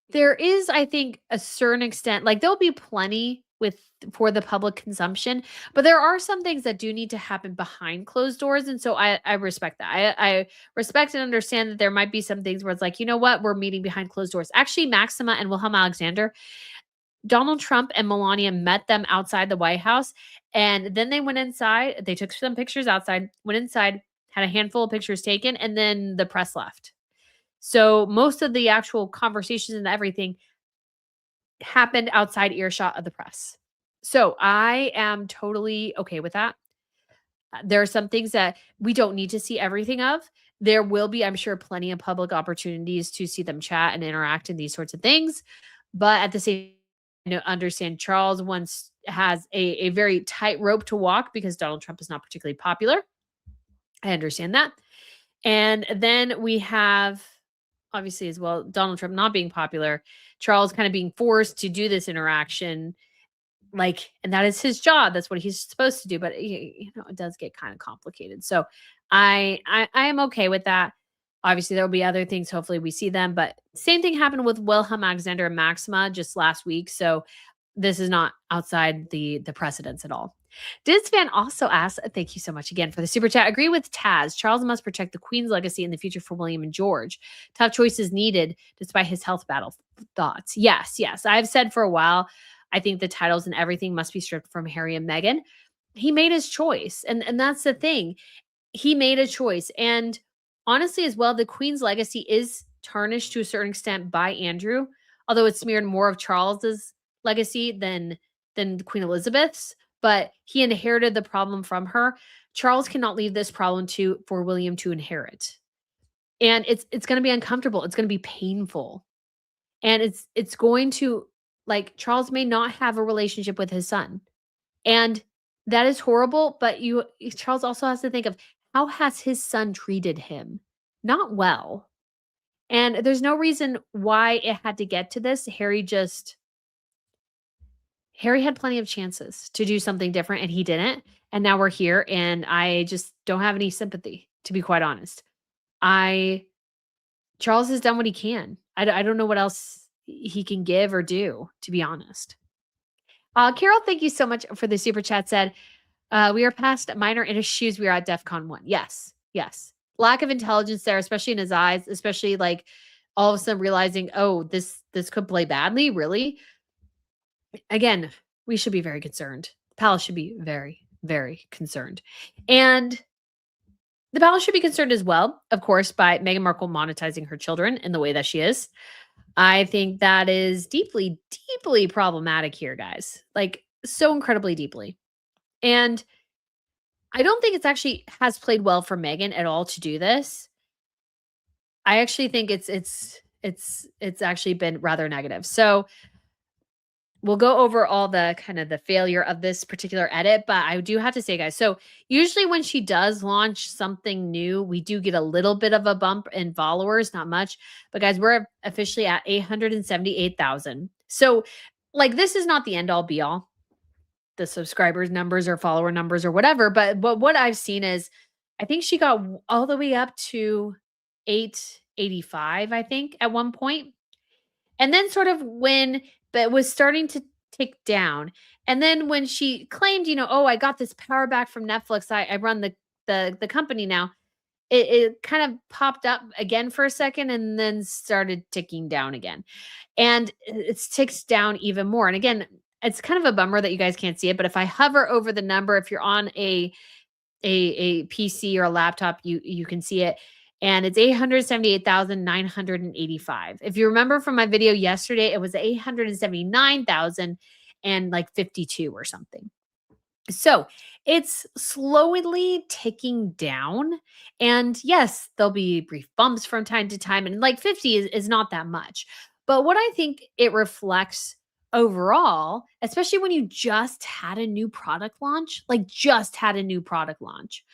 there is, I think, a certain extent, like there'll be plenty for the public consumption, but there are some things that do need to happen behind closed doors. And so I respect that. I respect and understand that there might be some things where it's like, you know what, we're meeting behind closed doors. Actually, Maxima and Wilhelm Alexander, Donald Trump and Melania met them outside the White House. And then they went inside. They took some pictures outside, went inside, had a handful of pictures taken, and then the press left. So most of the actual conversations and everything happened outside earshot of the press. So I am totally okay with that. There are some things that we don't need to see everything of. There will be, I'm sure, plenty of public opportunities to see them chat and interact and these sorts of things. But at the same time, understand Charles has a very tight rope to walk because Donald Trump is not particularly popular. I understand that. And then we have, obviously, as well, Donald Trump not being popular, Charles kind of being forced to do this interaction, and that is his job. That's what he's supposed to do. But it does get kind of complicated. So I am okay with that. Obviously, there will be other things. Hopefully, we see them. But same thing happened with Wilhelm Alexander and Maxima just last week. So this is not outside the precedents at all. Dizvan also asks, thank you so much again for the super chat. Agree with Taz. Charles must protect the Queen's legacy in the future for William and George. Tough choices needed despite his health battle thoughts. Yes. I've said for a while, I think the titles and everything must be stripped from Harry and Meghan. He made his choice. And that's the thing. He made a choice. And honestly, as well, the Queen's legacy is tarnished to a certain extent by Andrew, although it's smeared more of Charles's legacy than Queen Elizabeth's. But he inherited the problem from her. Charles cannot leave this problem for William to inherit. And it's going to be uncomfortable. It's going to be painful. And it's going to, Charles may not have a relationship with his son. And that is horrible, but Charles also has to think of how has his son treated him? Not well. And there's no reason why it had to get to this. Harry had plenty of chances to do something different and he didn't. And now we're here and I just don't have any sympathy, to be quite honest. Charles has done what he can. I don't know what else he can give or do, to be honest. Carol, thank you so much for the super chat. Said, we are past minor issues. We are at DEFCON 1. Yes. Lack of intelligence there, especially in his eyes, especially all of a sudden realizing, oh, this could play badly, really? Again, we should be very concerned. The palace should be very, very concerned. And the palace should be concerned as well, of course, by Meghan Markle monetizing her children in the way that she is. I think that is deeply, deeply problematic here, guys. So incredibly deeply. And I don't think it's actually has played well for Meghan at all to do this. I actually think it's actually been rather negative. So we'll go over all the kind of the failure of this particular edit, but I do have to say, guys, so usually when she does launch something new, we do get a little bit of a bump in followers, not much, but guys, we're officially at 878,000. So this is not the end all be all, the subscribers numbers or follower numbers or whatever, but what I've seen is, I think she got all the way up to 885, I think, at one point. And then sort of but it was starting to tick down. And then when she claimed, oh, I got this power back from Netflix, I run the company now, it kind of popped up again for a second and then started ticking down again. And it ticks down even more. And again, it's kind of a bummer that you guys can't see it, but if I hover over the number, if you're on a PC or a laptop, you can see it. and it's 878,985. If you remember from my video yesterday, it was 879,000 and like 52 or something. So it's slowly ticking down. And yes, there'll be brief bumps from time to time. And like 50 is not that much. But what I think it reflects overall, especially when you just had a new product launch, like just had a new product launch,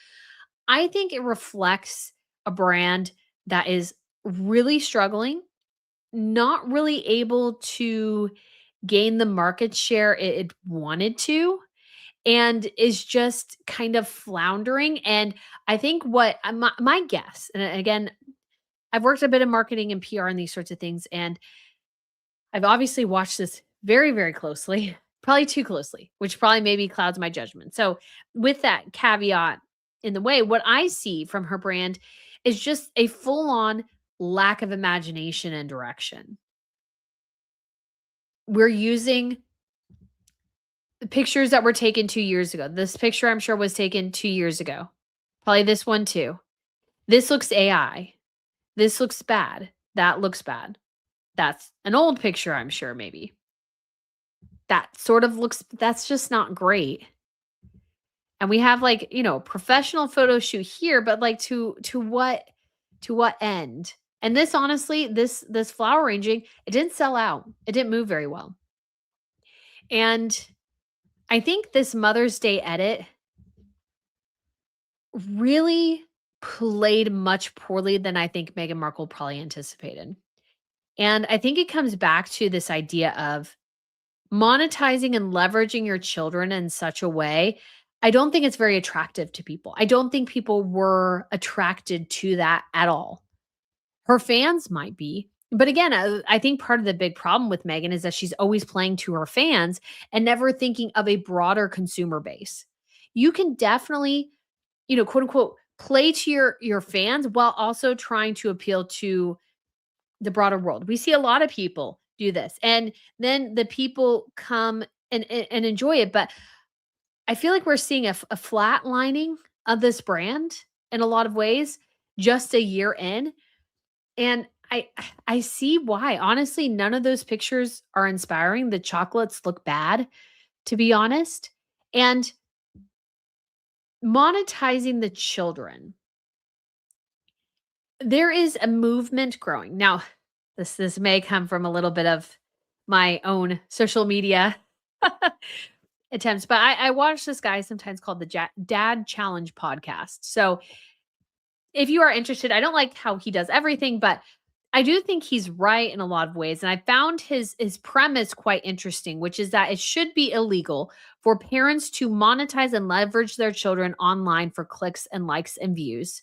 I think it reflects a brand that is really struggling, not really able to gain the market share it wanted to, and is just kind of floundering. And I think what my guess, and again, I've worked a bit of marketing and PR and these sorts of things, and I've obviously watched this very, very closely, probably too closely, which probably maybe clouds my judgment. So, with that caveat in the way, what I see from her brand is just a full on lack of imagination and direction. We're using the pictures that were taken 2 years ago. This picture, I'm sure, was taken 2 years ago. Probably this one too. This looks AI. This looks bad. That looks bad. That's an old picture, I'm sure, maybe. That sort of looks, that's just not great. And we have like, professional photo shoot here, but like to what end? And this honestly, this flower arranging, it didn't sell out. It didn't move very well. And I think this Mother's Day edit really played much poorly than I think Meghan Markle probably anticipated. And I think it comes back to this idea of monetizing and leveraging your children in such a way. I don't think it's very attractive to people. I don't think people were attracted to that at all. Her fans might be. But again, I think part of the big problem with Meghan is that she's always playing to her fans and never thinking of a broader consumer base. You can definitely, quote unquote, play to your fans while also trying to appeal to the broader world. We see a lot of people do this, and then the people come and enjoy it. But I feel like we're seeing a flatlining of this brand in a lot of ways just a year in. And I see why. Honestly, none of those pictures are inspiring. The chocolates look bad, to be honest. And monetizing the children. There is a movement growing. Now, this may come from a little bit of my own social media attempts, but I watch this guy sometimes called the Dad Challenge podcast. So if you are interested, I don't like how he does everything, but I do think he's right in a lot of ways. And I found his premise quite interesting, which is that it should be illegal for parents to monetize and leverage their children online for clicks and likes and views,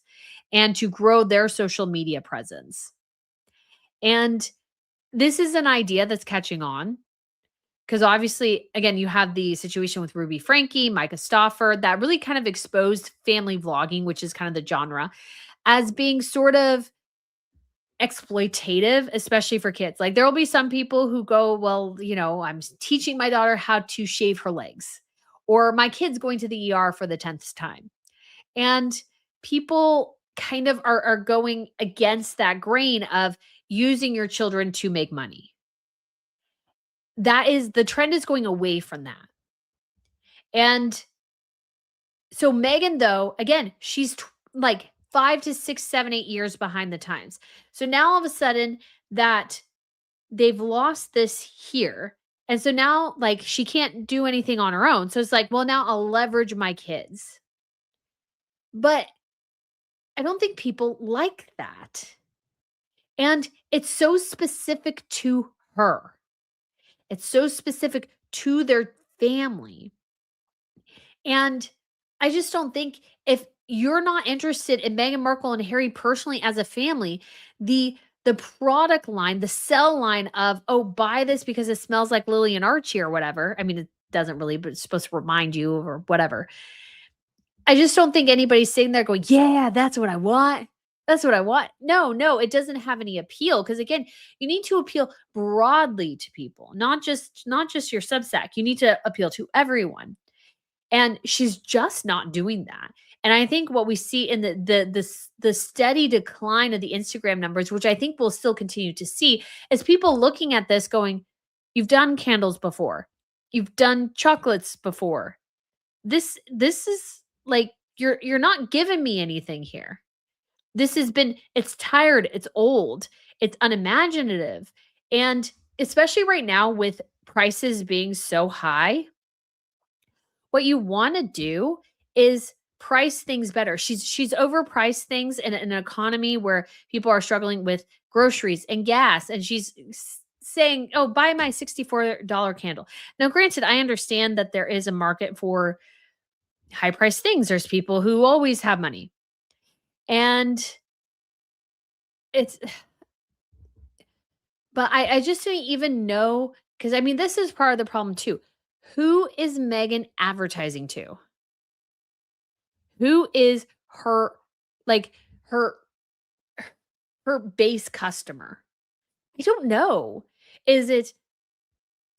and to grow their social media presence. And this is an idea that's catching on because obviously, again, you have the situation with Ruby Frankie, Micah Stauffer, that really kind of exposed family vlogging, which is kind of the genre, as being sort of exploitative, especially for kids. Like there will be some people who go, well, I'm teaching my daughter how to shave her legs, or my kid's going to the ER for the 10th time. And people kind of are going against that grain of using your children to make money. The trend is going away from that. And so Meghan, though, again, she's like 5 to 6, 7, 8 years behind the times. So now all of a sudden that they've lost this here. And so now like she can't do anything on her own. So it's like, well, now I'll leverage my kids. But I don't think people like that. And it's so specific to her. It's so specific to their family. And I just don't think, if you're not interested in Meghan Markle and Harry personally as a family, the product line, the sell line of, oh, buy this because it smells like Lily and Archie or whatever. I mean, it doesn't really, but it's supposed to remind you or whatever. I just don't think anybody's sitting there going, yeah, that's what I want. That's what I want. No, it doesn't have any appeal. Because again, you need to appeal broadly to people, not just your Substack. You need to appeal to everyone. And she's just not doing that. And I think what we see in the steady decline of the Instagram numbers, which I think we'll still continue to see, is people looking at this going, "You've done candles before. You've done chocolates before. This is like you're not giving me anything here. This has been it's tired, it's old, it's unimaginative." And especially right now with prices being so high, what you wanna do is price things better. She's overpriced things in an economy where people are struggling with groceries and gas, and she's saying, "Oh, buy my $64 candle." Now, granted, I understand that there is a market for high priced things. There's people who always have money. And it's but I just don't even know because I mean, this is part of the problem too. Who is Megan advertising to? Who is her like her her base customer? I don't know. Is it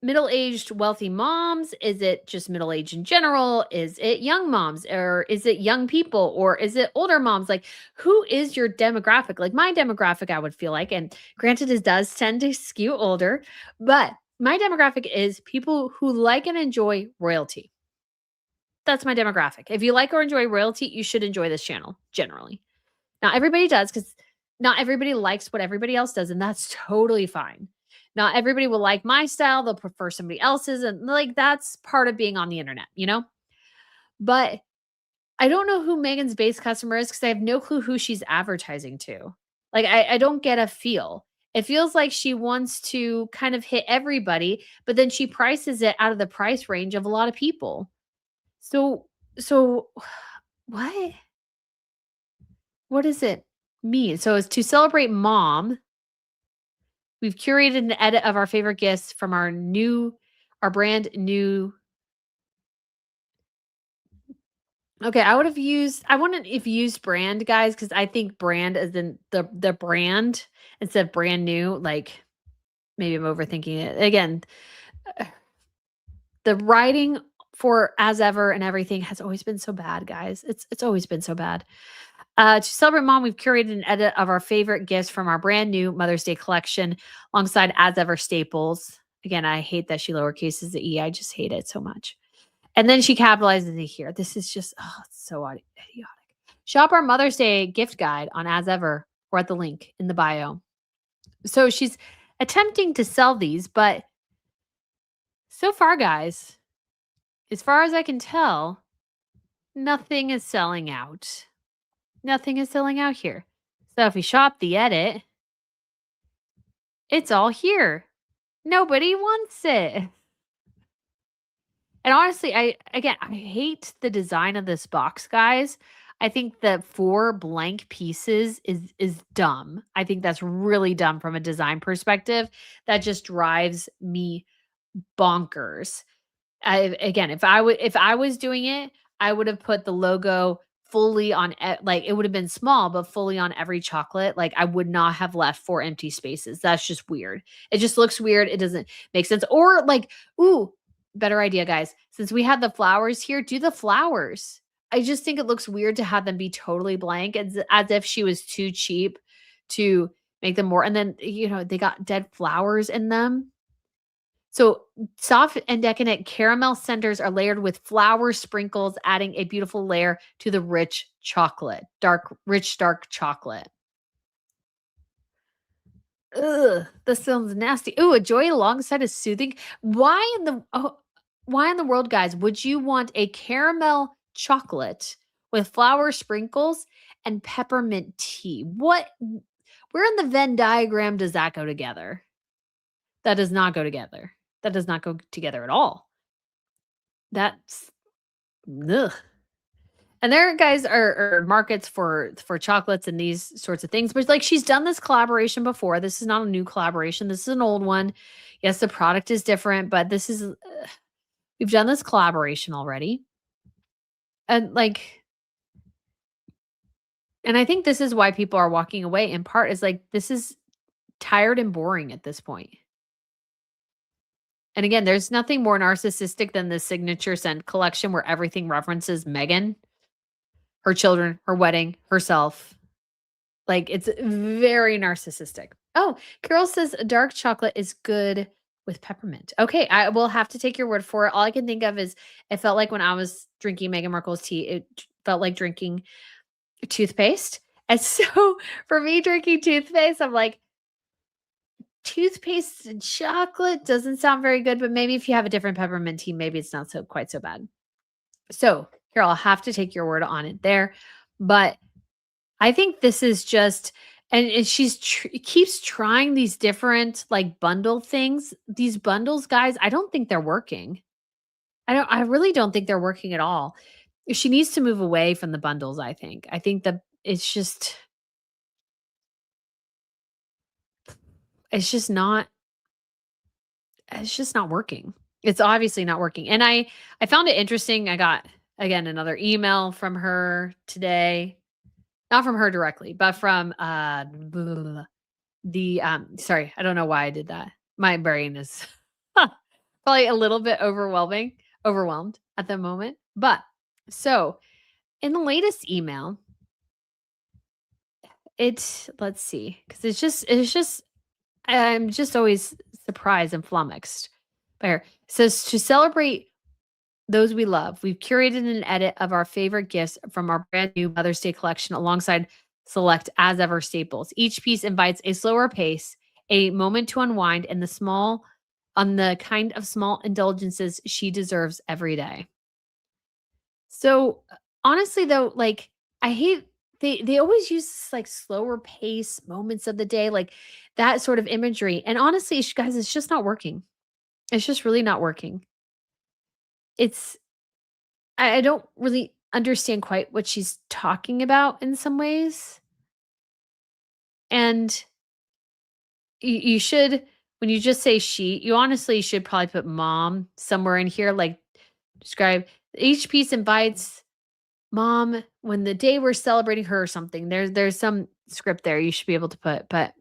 middle-aged wealthy moms? Is it just middle-aged in general? Is it young moms or is it young people or is it older moms? Like who is your demographic? Like my demographic I would feel like, and granted it does tend to skew older, but my demographic is people who like and enjoy royalty. That's my demographic. If you like or enjoy royalty, you should enjoy this channel generally. Not everybody does because not everybody likes what everybody else does, and that's totally fine. Not everybody will like my style, they'll prefer somebody else's, and like that's part of being on the internet, you know? But I don't know who Megan's base customer is because I have no clue who she's advertising to. Like I don't get a feel. It feels like she wants to kind of hit everybody, but then she prices it out of the price range of a lot of people. So what? What does it mean? So it's to celebrate mom. We've curated an edit of our favorite gifts from our brand new. Okay, I wouldn't have used brand, guys, because I think brand as in the brand instead of brand new. Like maybe I'm overthinking it. Again, the writing for as ever and everything has always been so bad, guys. It's always been so bad. To celebrate mom, we've curated an edit of our favorite gifts from our brand new Mother's Day collection alongside as ever staples. Again, I hate that she lowercases the E. I just hate it so much. And then she capitalizes it here. This is just, oh, it's so idiotic. Shop our Mother's Day gift guide on as ever or at the link in the bio. So she's attempting to sell these, but so far, guys, as far as I can tell, nothing is selling out. Nothing is selling out here. So if you shop the edit, it's all here. Nobody wants it. And honestly, I hate the design of this box, guys. I think the 4 blank pieces is dumb. I think that's really dumb from a design perspective. That just drives me bonkers. If I was doing it, I would have put the logo fully on like it would have been small but fully on every chocolate. Like I would not have left 4 empty spaces. That's just weird. It just looks weird. It doesn't make sense. Or like, ooh, better idea, guys. Since we have the flowers here, do the flowers. I just think it looks weird to have them be totally blank as if she was too cheap to make them more. And then, they got dead flowers in them. So soft and decadent caramel centers are layered with flower sprinkles, adding a beautiful layer to the rich chocolate, dark chocolate. Ugh, this sounds nasty. Ooh, a joy alongside a soothing. Why in the world, guys, would you want a caramel chocolate with flower sprinkles and peppermint tea? Where in the Venn diagram does that go together? That does not go together. That does not go together at all. That's ugh. And there, guys, are markets for chocolates and these sorts of things. But like she's done this collaboration before. This is not a new collaboration. This is an old one. Yes, the product is different, but this is we've done this collaboration already. And I think this is why people are walking away in part is like this is tired and boring at this point. And again, there's nothing more narcissistic than the signature scent collection where everything references Meghan, her children, her wedding, herself. Like, it's very narcissistic. Oh, Carol says dark chocolate is good with peppermint. Okay, I will have to take your word for it. All I can think of is it felt like when I was drinking Meghan Markle's tea, it felt like drinking toothpaste. And so for me drinking toothpaste, I'm like, toothpaste and chocolate doesn't sound very good, but maybe if you have a different peppermint tea, maybe it's not so quite so bad. So, here I'll have to take your word on it there. But I think this is just and she's keeps trying these different like bundle things. These bundles, guys, I don't think they're working. I really don't think they're working at all. She needs to move away from the bundles, I think. I think that it's just not it's just not working. It's obviously not working. And I found it interesting. I got again another email from her today. Not from her directly, but from the sorry, I don't know why I did that. My brain is probably a little bit overwhelmed at the moment. But so in the latest email, let's see, because it's just I'm just always surprised and flummoxed by her. It says to celebrate those we love, we've curated an edit of our favorite gifts from our brand new Mother's Day collection alongside select as ever staples. Each piece invites a slower pace, a moment to unwind, and the kind of small indulgences she deserves every day. So honestly though, like I hate they always use this like slower pace moments of the day, like that sort of imagery. And honestly, guys, it's just not working. It's just really not working. It's I don't really understand quite what she's talking about in some ways. And you should when you just say she, you honestly should probably put mom somewhere in here, like describe each piece invites mom when the day we're celebrating her or something. There's some script there you should be able to put, but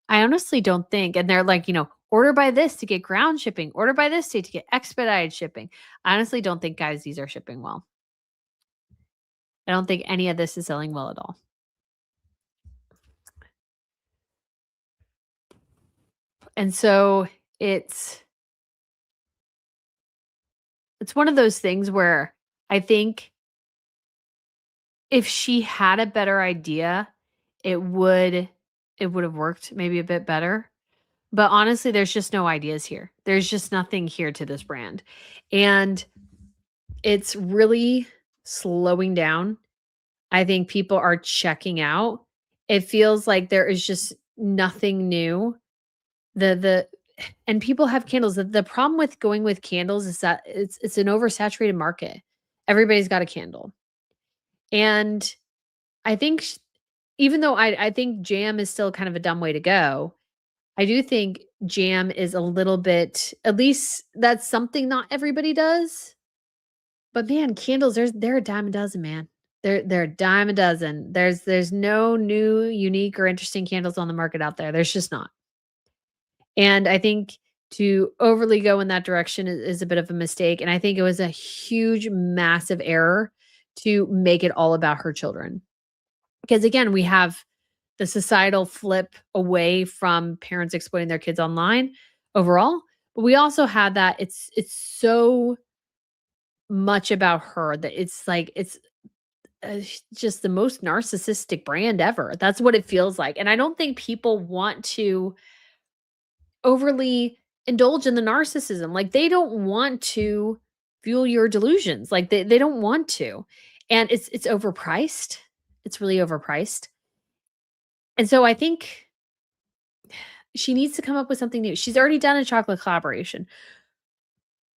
I honestly don't think and they're like, order by this to get ground shipping, order by this day to get expedited shipping. I honestly don't think, guys, these are shipping well. I don't think any of this is selling well at all. And so it's one of those things where I think if she had a better idea, it would have worked maybe a bit better. But honestly, there's just no ideas here. There's just nothing here to this brand. And it's really slowing down. I think people are checking out. It feels like there is just nothing new. The and people have candles. The problem with going with candles is that it's an oversaturated market. Everybody's got a candle. And I think even though I think jam is still kind of a dumb way to go, I do think jam is a little bit at least that's something not everybody does. But man, candles, they're a dime a dozen, man. They're a dime a dozen. There's no new, unique, or interesting candles on the market out there. There's just not. And I think to overly go in that direction is a bit of a mistake. And I think it was a huge, massive error to make it all about her children. Because again, we have the societal flip away from parents exploiting their kids online overall. But we also have that it's so much about her that it's like it's just the most narcissistic brand ever. That's what it feels like. And I don't think people want to overly indulge in the narcissism. Like they don't want to fuel your delusions. Like they don't want to. And it's overpriced. It's really overpriced. And so I think she needs to come up with something new. She's already done a chocolate collaboration.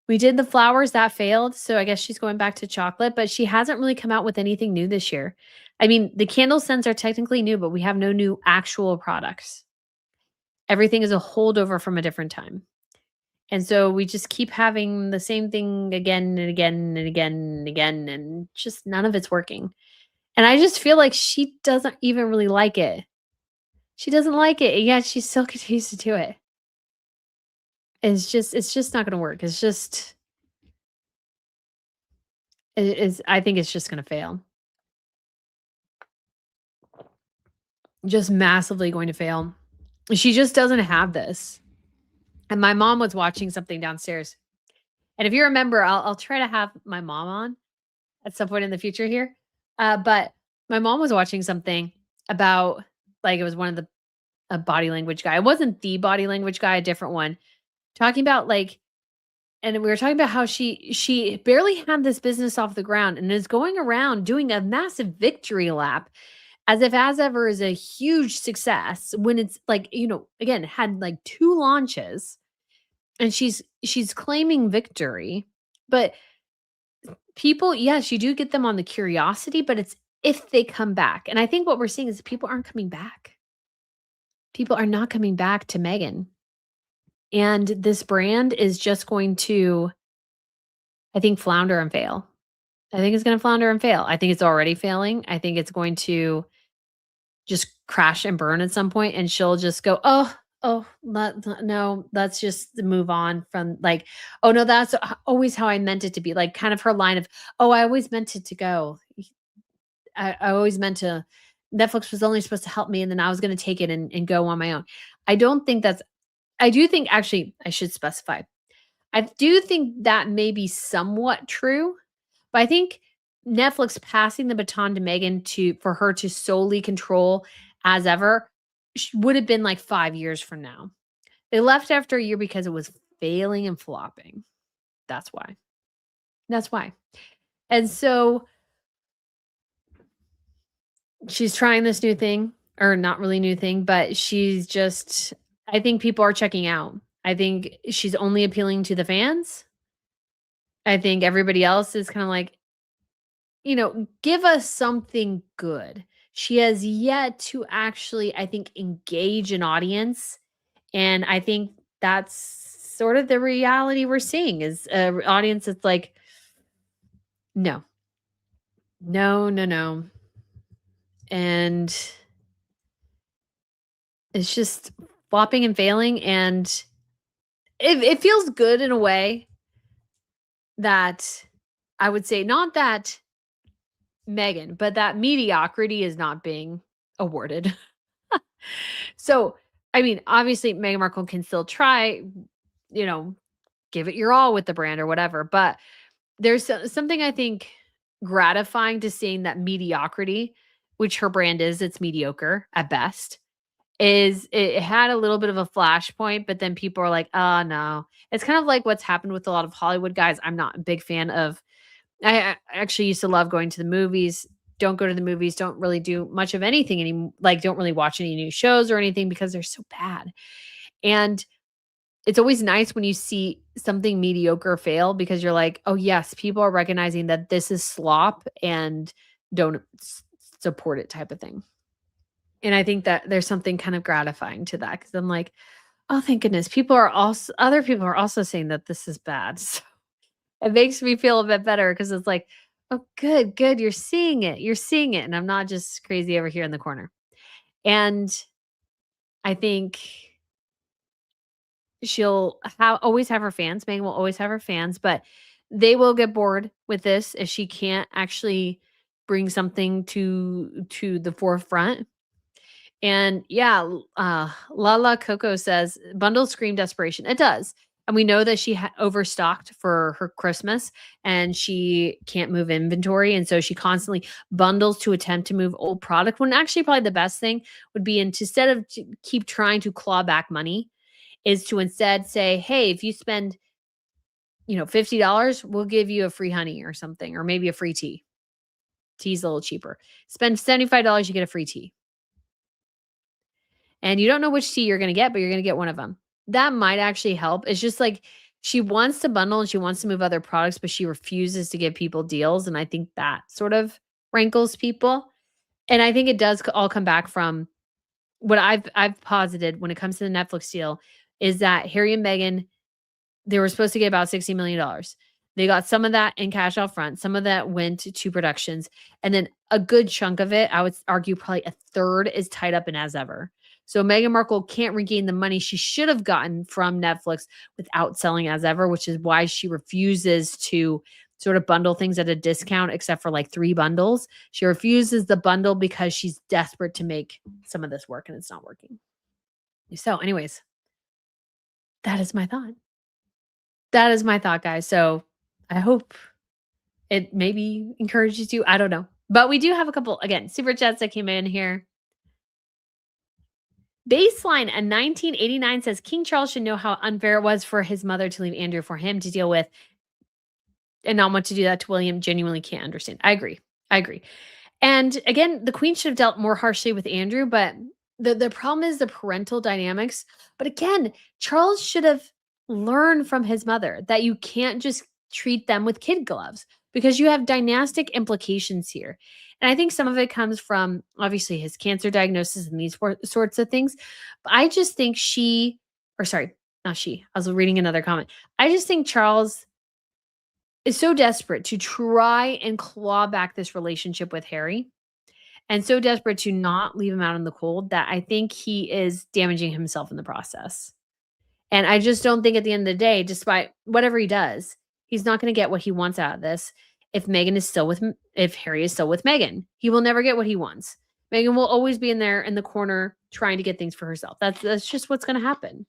We did the flowers that failed, so I guess she's going back to chocolate, but she hasn't really come out with anything new this year. I mean, the candle scents are technically new, but we have no new actual products. Everything is a holdover from a different time. And so we just keep having the same thing again and again and again and again, and just none of it's working. And I just feel like she doesn't even really like it. She doesn't like it, and yet she still continues to do it. It's just not gonna work. It's just I think it's just going to fail. Just massively going to fail. She just doesn't have this. And my mom was watching something downstairs. And if you remember, I'll try to have my mom on at some point in the future here. But my mom was watching something about, like, it was one of the a body language guy. It wasn't the body language guy, a different one, talking about, like, and we were talking about how she barely had this business off the ground and is going around doing a massive victory lap as if As Ever is a huge success when it's like, again, had like 2 launches and she's claiming victory. But people, yes, you do get them on the curiosity, but it's if they come back. And I think what we're seeing is people aren't coming back. People are not coming back to Meghan. And this brand is just going to, I think, flounder and fail. I think it's going to flounder and fail. I think it's already failing. I think it's going to just crash and burn at some point, and she'll just go, no, let's just move on from, like, oh no, that's always how I meant it to be. Like, kind of her line of, oh, I always meant it to go. I always meant to, Netflix was only supposed to help me, and then I was going to take it and go on my own. I don't think that's, I do think, actually, I should specify. I do think that may be somewhat true, but I think Netflix passing the baton to Meghan for her to solely control As Ever would have been like 5 years from now. They left after a year because it was failing and flopping. That's why. That's why. And so she's trying this new thing, or not really new thing, but she's just, I think people are checking out. I think she's only appealing to the fans. I think everybody else is kind of like, give us something good. She has yet to actually, I think, engage an audience. And I think that's sort of the reality we're seeing is an audience that's like, no, no, no, no. And it's just flopping and failing. And it feels good in a way that I would say, not that Meghan, but that mediocrity is not being awarded. So, I mean, obviously, Meghan Markle can still try, give it your all with the brand or whatever. But there's something, I think, gratifying to seeing that mediocrity, which her brand is, it's mediocre at best, is it had a little bit of a flashpoint, but then people are like, oh, no. It's kind of like what's happened with a lot of Hollywood guys. I'm not a big fan of. I actually used to love going to the movies. Don't go to the movies. Don't really do much of anything anymore. Like, don't really watch any new shows or anything because they're so bad. And it's always nice when you see something mediocre fail because you're like, oh, yes, people are recognizing that this is slop and don't support it, type of thing. And I think that there's something kind of gratifying to that because I'm like, oh, thank goodness. Other people are also saying that this is bad. So it makes me feel a bit better because it's like, oh, good. You're seeing it. And I'm not just crazy over here in the corner. And I think she'll always have her fans. Meghan will always have her fans, but they will get bored with this if she can't actually bring something to the forefront. And yeah, Lala Coco says bundles scream desperation. It does. And we know that she overstocked for her Christmas and she can't move inventory. And so she constantly bundles to attempt to move old product, when actually probably the best thing would be, instead of keep trying to claw back money, is to instead say, hey, if you spend, $50, we'll give you a free honey or something, or maybe a free tea. Tea's a little cheaper. Spend $75, you get a free tea. And you don't know which tea you're going to get, but you're going to get one of them. That might actually help. It's just like she wants to bundle and she wants to move other products, but she refuses to give people deals. And I think that sort of rankles people. And I think it does all come back from what I've posited when it comes to the Netflix deal, is that Harry and Meghan, they were supposed to get about $60 million. They got some of that in cash out front. Some of that went to productions. And then a good chunk of it, I would argue probably a third, is tied up in As Ever. So Meghan Markle can't regain the money she should have gotten from Netflix without selling As Ever, which is why she refuses to sort of bundle things at a discount, except for like 3 bundles. She refuses the bundle because she's desperate to make some of this work and it's not working. So, anyways, that is my thought. That is my thought, guys. So I hope it maybe encourages you. I don't know. But we do have a couple, again, super chats that came in here. Baseline a 1989 says King Charles should know how unfair it was for his mother to leave Andrew for him to deal with and not want to do that to William. Genuinely can't understand. I agree. I agree. And again, the queen should have dealt more harshly with Andrew, but the problem is the parental dynamics. But again, Charles should have learned from his mother that you can't just treat them with kid gloves because you have dynastic implications here. And I think some of it comes from obviously his cancer diagnosis and these sorts of things. But I just think not she. I was reading another comment. I just think Charles is so desperate to try and claw back this relationship with Harry and so desperate to not leave him out in the cold that I think he is damaging himself in the process. And I just don't think at the end of the day, despite whatever he does, he's not going to get what he wants out of this. If Harry is still with Meghan, he will never get what he wants. Meghan will always be in the corner trying to get things for herself. That's just what's going to happen.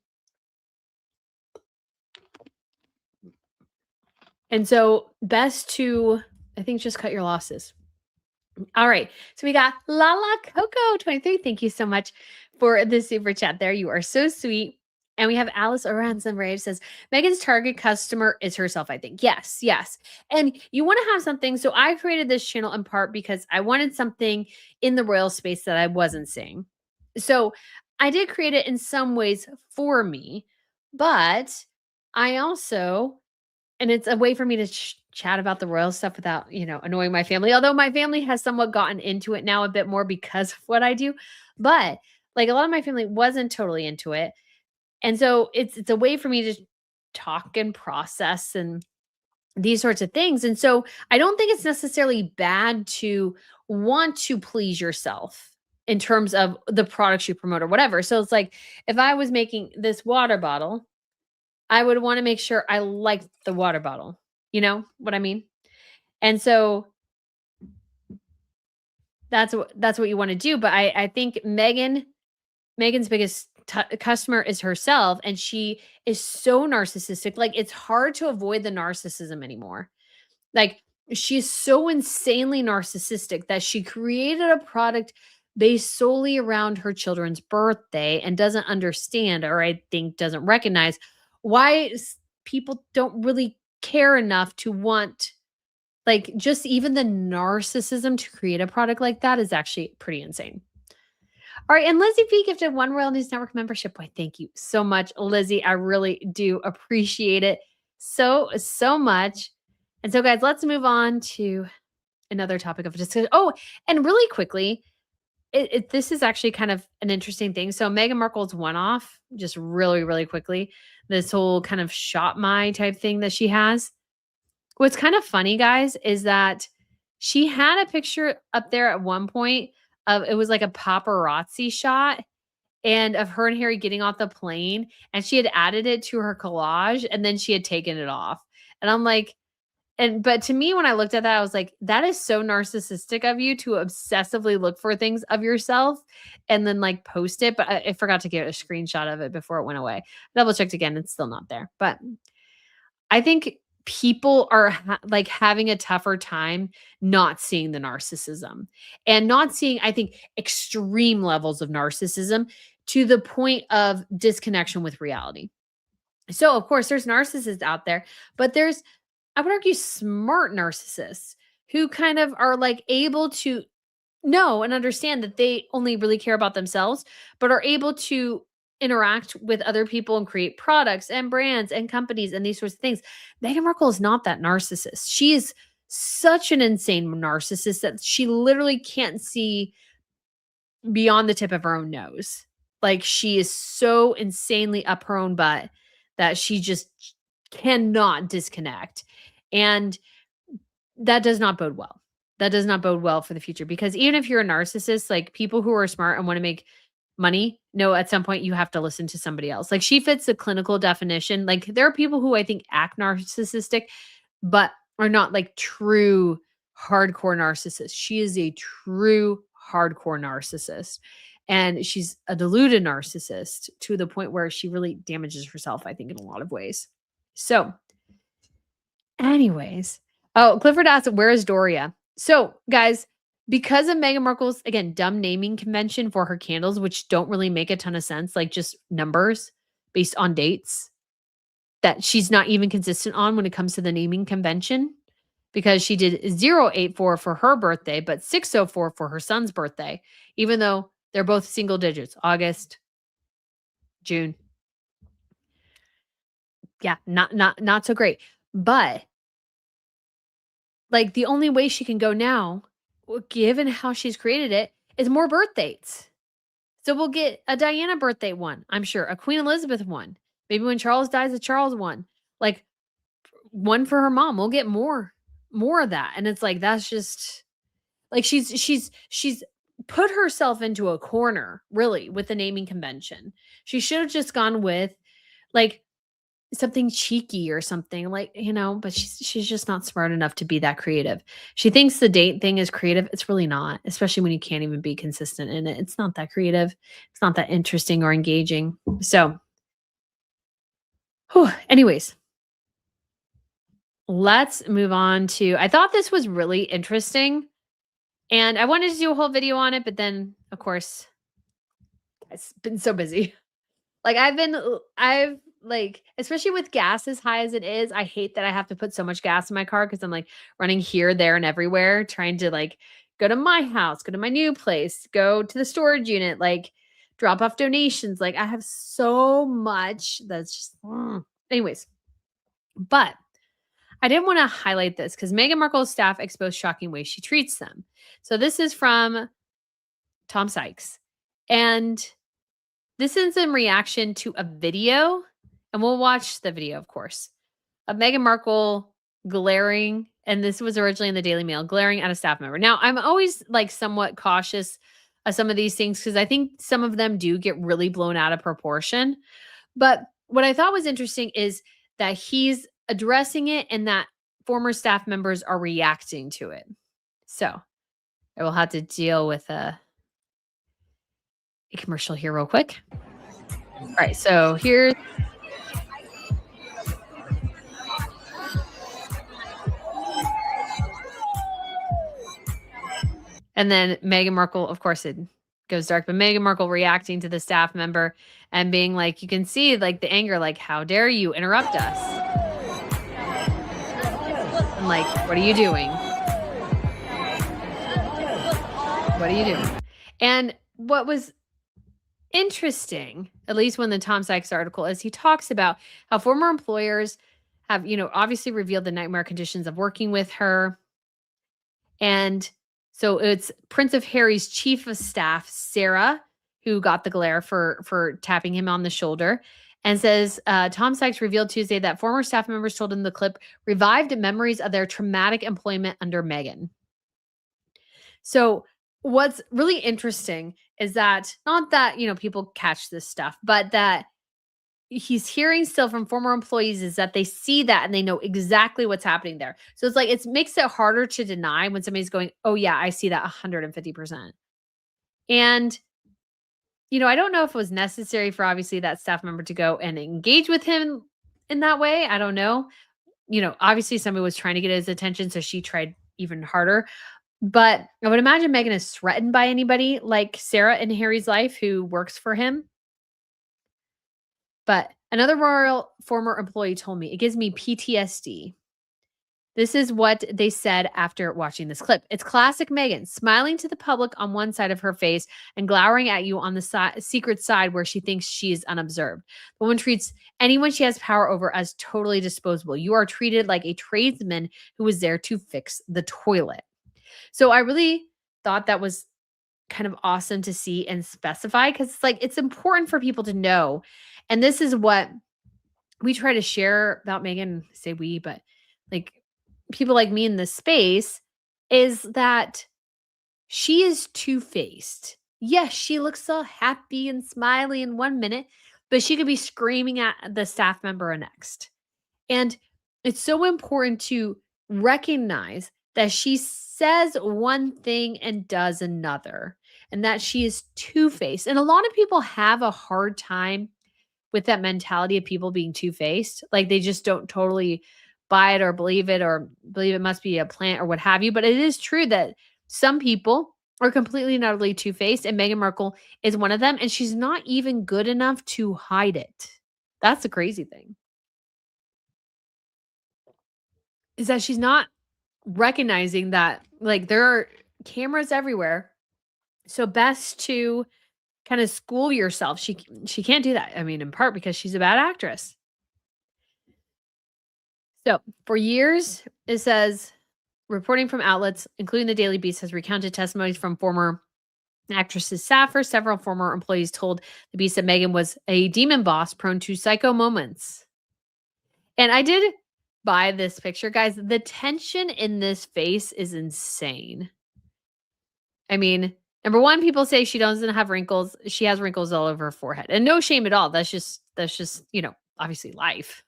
And so best to, I think, just cut your losses. All right. So we got Lala Coco 23. Thank you so much for the super chat there. You are so sweet. And we have Alice Oranson Rage says, Meghan's target customer is herself, I think. Yes, yes. And you want to have something. So I created this channel in part because I wanted something in the royal space that I wasn't seeing. So I did create it in some ways for me, but I also, and it's a way for me to chat about the royal stuff without, annoying my family. Although my family has somewhat gotten into it now a bit more because of what I do. But like a lot of my family wasn't totally into it. And so it's a way for me to talk and process and these sorts of things. And so I don't think it's necessarily bad to want to please yourself in terms of the products you promote or whatever. So it's like if I was making this water bottle, I would want to make sure I liked the water bottle. You know what I mean? And so that's what you want to do. But I think Meghan's biggest customer is herself, and she is so narcissistic. Like it's hard to avoid the narcissism anymore. Like she's so insanely narcissistic that she created a product based solely around her children's birthday and doesn't understand, or I think doesn't recognize why people don't really care enough to want, like, just even the narcissism to create a product like that is actually pretty insane. All right, and Lizzie P gifted 1 Royal News Network membership. Boy, thank you so much, Lizzie. I really do appreciate it so much. And so, guys, let's move on to another topic of discussion. Oh, and really quickly, this is actually kind of an interesting thing. So Meghan Markle's one-off, just really, really quickly, this whole kind of shop my type thing that she has. What's kind of funny, guys, is that she had a picture up there at one point of, it was like a paparazzi shot and of her and Harry getting off the plane, and she had added it to her collage and then she had taken it off. And I'm like, but to me, when I looked at that, I was like, that is so narcissistic of you to obsessively look for things of yourself and then like post it. But I forgot to get a screenshot of it before it went away. Double checked again. It's still not there. But I think people are like having a tougher time not seeing the narcissism and not seeing, I think, extreme levels of narcissism to the point of disconnection with reality. So, of course, there's narcissists out there, but there's, I would argue, smart narcissists who kind of are like able to know and understand that they only really care about themselves, but are able to interact with other people and create products and brands and companies and these sorts of things. Meghan Markle is not that narcissist. She is such an insane narcissist that she literally can't see beyond the tip of her own nose. Like she is so insanely up her own butt that she just cannot disconnect. And that does not bode well. That does not bode well for the future, because even if you're a narcissist, like people who are smart and want to make money, no, at some point you have to listen to somebody else. Like she fits the clinical definition. Like there are people who I think act narcissistic, but are not like true hardcore narcissists. She is a true hardcore narcissist. And she's a deluded narcissist to the point where she really damages herself, I think, in a lot of ways. So, anyways, oh, Clifford asked, where is Doria? So, guys, because of Meghan Markle's, again, dumb naming convention for her candles, which don't really make a ton of sense, like just numbers based on dates that she's not even consistent on when it comes to the naming convention, because she did 084 for her birthday, but 604 for her son's birthday, even though they're both single digits, August, June. Yeah, not so great. But like the only way she can go now, given how she's created it, is more birth dates. So we'll get a Diana birthday one, I'm sure, a Queen Elizabeth one. Maybe when Charles dies, a Charles one. Like one for her mom. We'll get more of that. And it's like that's just like she's put herself into a corner, really, with the naming convention. She should have just gone with like something cheeky or something, like, but she's just not smart enough to be that creative. She thinks the date thing is creative. It's really not, especially when you can't even be consistent in it. It's not that creative. It's not that interesting or engaging. So, anyways, let's move on to, I thought this was really interesting and I wanted to do a whole video on it, but then of course I've been so busy. Like I've like, especially with gas as high as it is, I hate that I have to put so much gas in my car because I'm like running here, there, and everywhere, trying to like go to my house, go to my new place, go to the storage unit, like drop off donations. Like I have so much that's just, anyways. But I did want to highlight this because Meghan Markle's staff exposed shocking ways she treats them. So this is from Tom Sykes. And this is in reaction to a video, and we'll watch the video, of course, of Meghan Markle glaring, and this was originally in the Daily Mail, glaring at a staff member. Now, I'm always like somewhat cautious of some of these things because I think some of them do get really blown out of proportion. But what I thought was interesting is that he's addressing it and that former staff members are reacting to it. So I will have to deal with a commercial here real quick. All right, so here's and then Meghan Markle, of course it goes dark, but Meghan Markle reacting to the staff member and being like, you can see like the anger, like, how dare you interrupt us? And like, what are you doing? What are you doing? And what was interesting, at least when the Tom Sykes article, is he talks about how former employers have, obviously revealed the nightmare conditions of working with her. And so it's Prince of Harry's chief of staff, Sarah, who got the glare for tapping him on the shoulder, and says Tom Sykes revealed Tuesday that former staff members told him the clip revived memories of their traumatic employment under Meghan. So what's really interesting is that, not that, people catch this stuff, but that he's hearing still from former employees is that they see that and they know exactly what's happening there. So it's like, it makes it harder to deny when somebody's going, oh yeah, I see that 150%. And, I don't know if it was necessary for obviously that staff member to go and engage with him in that way. I don't know. Obviously somebody was trying to get his attention, so she tried even harder. But I would imagine Meghan is threatened by anybody like Sarah in Harry's life who works for him. But another royal former employee told me, it gives me PTSD. This is what they said after watching this clip. It's classic Meghan, smiling to the public on one side of her face and glowering at you on the secret side where she thinks she is unobserved. The woman treats anyone she has power over as totally disposable. You are treated like a tradesman who was there to fix the toilet. So I really thought that was kind of awesome to see and specify, because it's like, it's important for people to know. And this is what we try to share about Meghan, say we, but like people like me in this space, is that she is two-faced. Yes, she looks so happy and smiley in one minute, but she could be screaming at the staff member next. And it's so important to recognize that she says one thing and does another, and that she is two-faced. And a lot of people have a hard time with that mentality of people being two-faced. Like they just don't totally buy it or believe it must be a plant or what have you. But it is true that some people are completely and utterly two-faced, and Meghan Markle is one of them, and she's not even good enough to hide it. That's the crazy thing. Is that she's not recognizing that like there are cameras everywhere. So best to kind of school yourself. She can't do that. I mean, in part because she's a bad actress. So, for years, it says reporting from outlets, including the Daily Beast, has recounted testimonies from former actresses Saffir. Several former employees told the Beast that Meghan was a demon boss prone to psycho moments. And I did buy this picture, guys. The tension in this face is insane. I mean, number one, people say she doesn't have wrinkles. She has wrinkles all over her forehead. And no shame at all. That's just, obviously life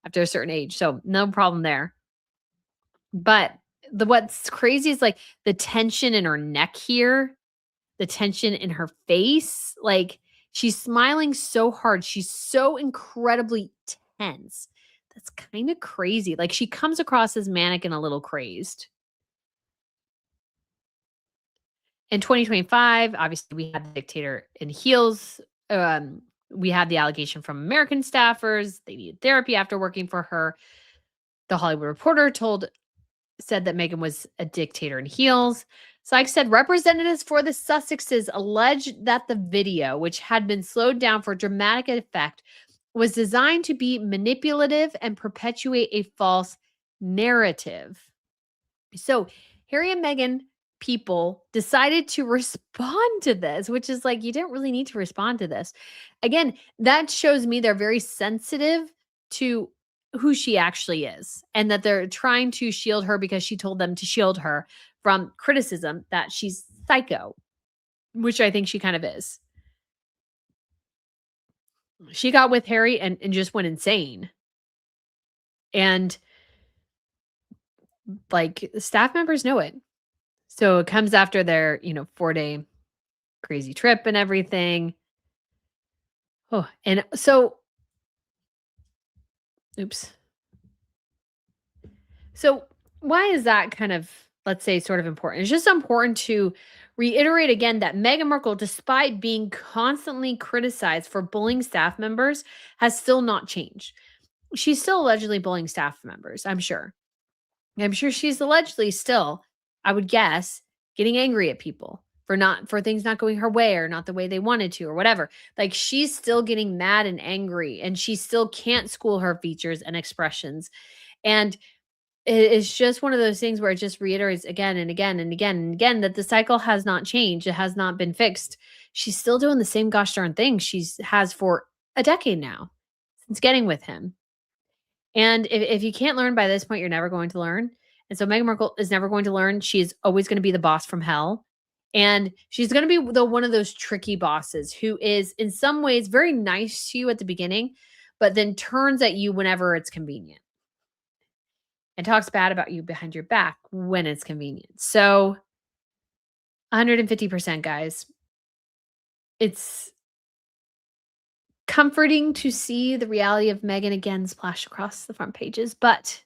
after a certain age. So no problem there. But what's crazy is like the tension in her neck here, the tension in her face. Like she's smiling so hard. She's so incredibly tense. That's kind of crazy. Like she comes across as manic and a little crazed. In 2025, obviously, we had the dictator in heels. We had the allegation from American staffers. They needed therapy after working for her. The Hollywood Reporter said that Meghan was a dictator in heels. Sykes said representatives for the Sussexes alleged that the video, which had been slowed down for dramatic effect, was designed to be manipulative and perpetuate a false narrative. So Harry and Meghan people decided to respond to this, which is like, you didn't really need to respond to this. Again, that shows me they're very sensitive to who she actually is, and that they're trying to shield her because she told them to shield her from criticism that she's psycho, which I think she kind of is. She got with Harry and just went insane. And like staff members know it. So it comes after their, 4-day crazy trip and everything. Oh, and so, oops. So why is that kind of, let's say, sort of important? It's just important to reiterate again that Meghan Markle, despite being constantly criticized for bullying staff members, has still not changed. She's still allegedly bullying staff members, I'm sure. I'm sure she's allegedly still, I would guess, getting angry at people for things not going her way or not the way they wanted to or whatever. Like she's still getting mad and angry, and she still can't school her features and expressions. And it's just one of those things where it just reiterates again and again and again and again that the cycle has not changed. It has not been fixed. She's still doing the same gosh darn thing she has for a decade now since getting with him. And if you can't learn by this point, you're never going to learn. And so Meghan Markle is never going to learn. She's always going to be the boss from hell. And she's going to be one of those tricky bosses who is in some ways very nice to you at the beginning, but then turns at you whenever it's convenient and talks bad about you behind your back when it's convenient. So 150%, guys. It's comforting to see the reality of Meghan again splash across the front pages, but